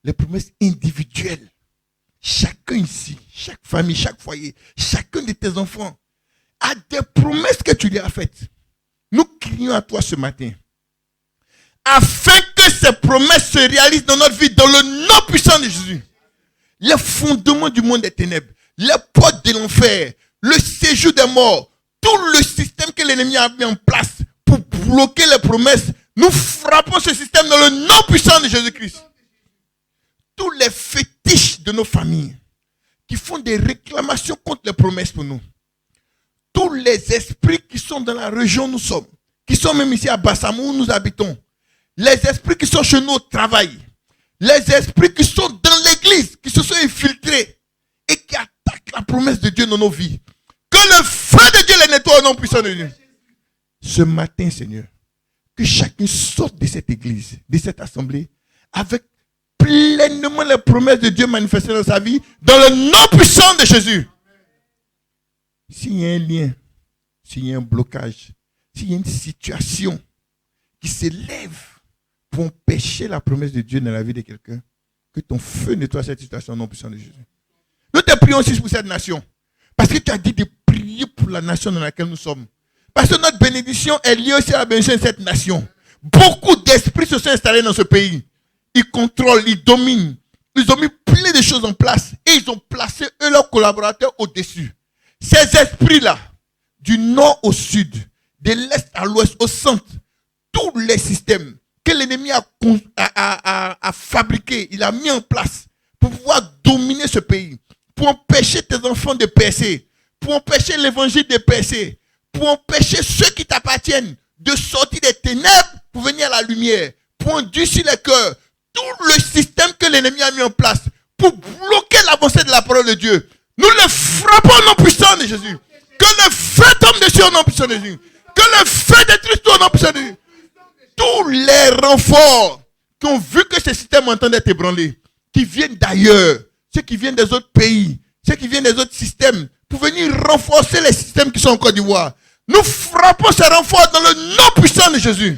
les promesses individuelles, chacun ici, chaque famille, chaque foyer, chacun de tes enfants a des promesses que tu lui as faites. Nous crions à toi ce matin, afin que ces promesses se réalisent dans notre vie, dans le nom puissant de Jésus. Les fondements du monde des ténèbres, les portes de l'enfer, le séjour des morts, tout le système que l'ennemi a mis en place pour bloquer les promesses, nous frappons ce système dans le nom puissant de Jésus-Christ. Tous les fétiches de nos familles qui font des réclamations contre les promesses pour nous, tous les esprits qui sont dans la région où nous sommes, qui sont même ici à Bassamou où nous habitons, les esprits qui sont chez nous au travail, les esprits qui sont dans l'église, qui se sont infiltrés et qui attaquent la promesse de Dieu dans nos vies. Que le feu de Dieu les nettoie au nom puissant de Dieu. Ce matin, Seigneur, que chacun sorte de cette église, de cette assemblée, avec pleinement les promesses de Dieu manifestées dans sa vie, dans le nom puissant de Jésus. S'il y a un lien, s'il y a un blocage, s'il y a une situation qui s'élève pour empêcher la promesse de Dieu dans la vie de quelqu'un, que ton feu nettoie cette situation au nom puissant de Jésus. Nous te prions aussi pour cette nation. Parce que tu as dit de prier pour la nation dans laquelle nous sommes. Parce que notre bénédiction est liée aussi à la bénédiction de cette nation. Beaucoup d'esprits se sont installés dans ce pays. Ils contrôlent, ils dominent. Ils ont mis plein de choses en place. Et ils ont placé eux, leurs collaborateurs, au-dessus. Ces esprits-là, du nord au sud, de l'est à l'ouest, au centre, tous les systèmes que l'ennemi a fabriqués, il a mis en place pour pouvoir dominer ce pays, pour empêcher tes enfants de percer, pour empêcher l'évangile de percer, pour empêcher ceux qui t'appartiennent de sortir des ténèbres pour venir à la lumière, pour endurcir les cœurs. Tout le système que l'ennemi a mis en place pour bloquer l'avancée de la parole de Dieu, nous le frappons au nom puissant de Jésus. Que le feu tombe dessus au nom puissant de Jésus. Que le feu détruise tout au nom puissant de Jésus. Tous les renforts qui ont vu que ce système est en train d'être ébranlé, qui viennent d'ailleurs, ceux qui viennent des autres pays, ceux qui viennent des autres systèmes, pour venir renforcer les systèmes qui sont en Côte d'Ivoire. Nous frappons ces renforts dans le nom puissant de Jésus.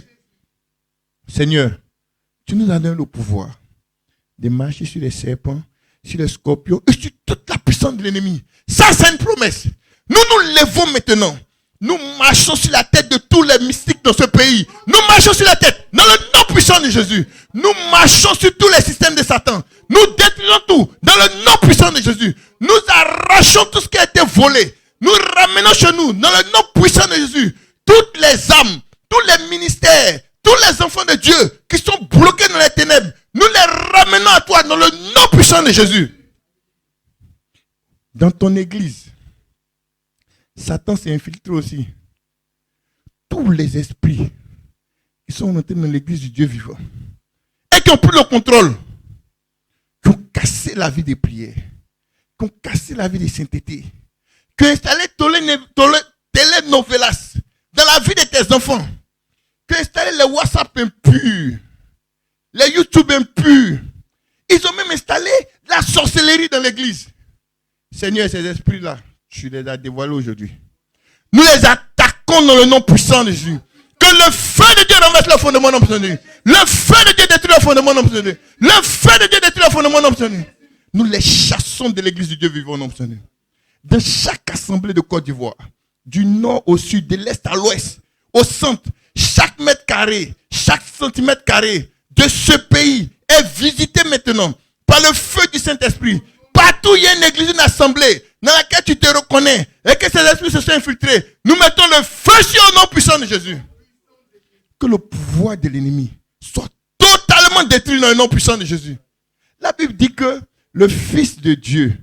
Seigneur, tu nous as donné le pouvoir de marcher sur les serpents, sur les scorpions et sur toute la puissance de l'ennemi. Ça, c'est une promesse. Nous nous levons maintenant. Nous marchons sur la tête de tous les mystiques dans ce pays. Nous marchons sur la tête dans le nom puissant de Jésus. Nous marchons sur tous les systèmes de Satan. Nous détruisons tout dans le nom puissant de Jésus. Nous arrachons tout ce qui a été volé. Nous ramenons chez nous dans le nom puissant de Jésus. Toutes les âmes, tous les ministères, tous les enfants de Dieu qui sont bloqués dans les ténèbres, nous les ramenons à toi dans le nom puissant de Jésus. Dans ton église, Satan s'est infiltré aussi. Tous les esprits qui sont entrés dans l'église du Dieu vivant et qui ont pris le contrôle, qui ont cassé la vie des prières, qui ont cassé la vie des saintetés, qui ont installé telenovelas dans la vie de tes enfants, qui ont installé les WhatsApp impurs, les YouTube impurs. Ils ont même installé la sorcellerie dans l'église. Seigneur, ces esprits-là, tu les as dévoilés aujourd'hui. Nous les attaquons dans le nom puissant de Jésus. Que le feu de Dieu renverse le fondement non puissant de Dieu. Le feu de Dieu détruit le fondement non puissant de Dieu. Le feu de Dieu détruit le fondement non puissant de Dieu. Nous les chassons de l'église du Dieu vivant non puissant de Dieu. De chaque assemblée de Côte d'Ivoire, du nord au sud, de l'est à l'ouest, au centre, chaque mètre carré, chaque centimètre carré de ce pays est visité maintenant par le feu du Saint-Esprit. Partout où il y a une église, une assemblée dans laquelle tu te reconnais et que ces esprits se sont infiltrés, nous mettons le feu sur le nom puissant de Jésus. Que le pouvoir de l'ennemi soit totalement détruit dans le nom puissant de Jésus. La Bible dit que le Fils de Dieu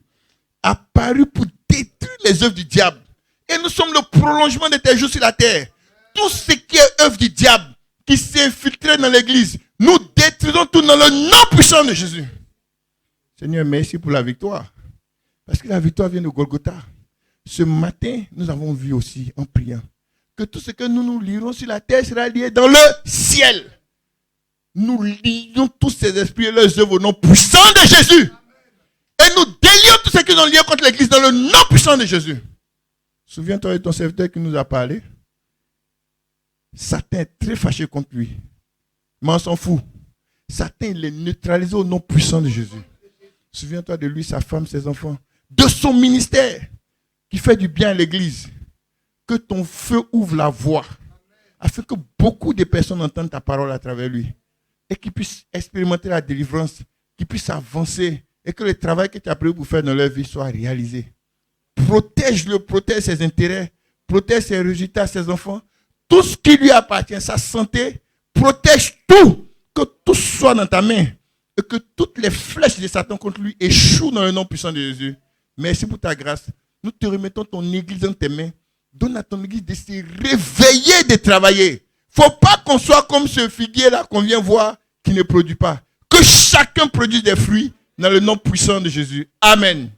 a paru pour détruire les œuvres du diable. Et nous sommes le prolongement de tes jours sur la terre. Tout ce qui est œuvre du diable, qui s'est infiltré dans l'église, nous détruisons tout dans le nom puissant de Jésus. Seigneur, merci pour la victoire. Parce que la victoire vient de Golgotha. Ce matin, nous avons vu aussi en priant que tout ce que nous lirons sur la terre sera lié dans le ciel. Nous lions tous ces esprits et leurs œuvres au nom puissant de Jésus. Et nous délions tous ceux qui sont liés contre l'église dans le nom puissant de Jésus. Souviens-toi de ton serviteur qui nous a parlé. Satan est très fâché contre lui. Mais on s'en fout. Satan, il est neutralisé au nom puissant de Jésus. Souviens-toi de lui, sa femme, ses enfants. De son ministère qui fait du bien à l'église. Que ton feu ouvre la voie. Afin que beaucoup de personnes entendent ta parole à travers lui. Et qu'ils puissent expérimenter la délivrance. Qu'ils puissent avancer. Et que le travail que tu as prévu pour faire dans leur vie soit réalisé. Protège-le, protège ses intérêts. Protège ses résultats, ses enfants. Tout ce qui lui appartient, sa santé. Protège tout. Que tout soit dans ta main. Et que toutes les flèches de Satan contre lui échouent dans le nom puissant de Jésus. Merci pour ta grâce. Nous te remettons ton église dans tes mains. Donne à ton église de se réveiller, de travailler. Il ne faut pas qu'on soit comme ce figuier-là qu'on vient voir qui ne produit pas. Que chacun produise des fruits dans le nom puissant de Jésus. Amen.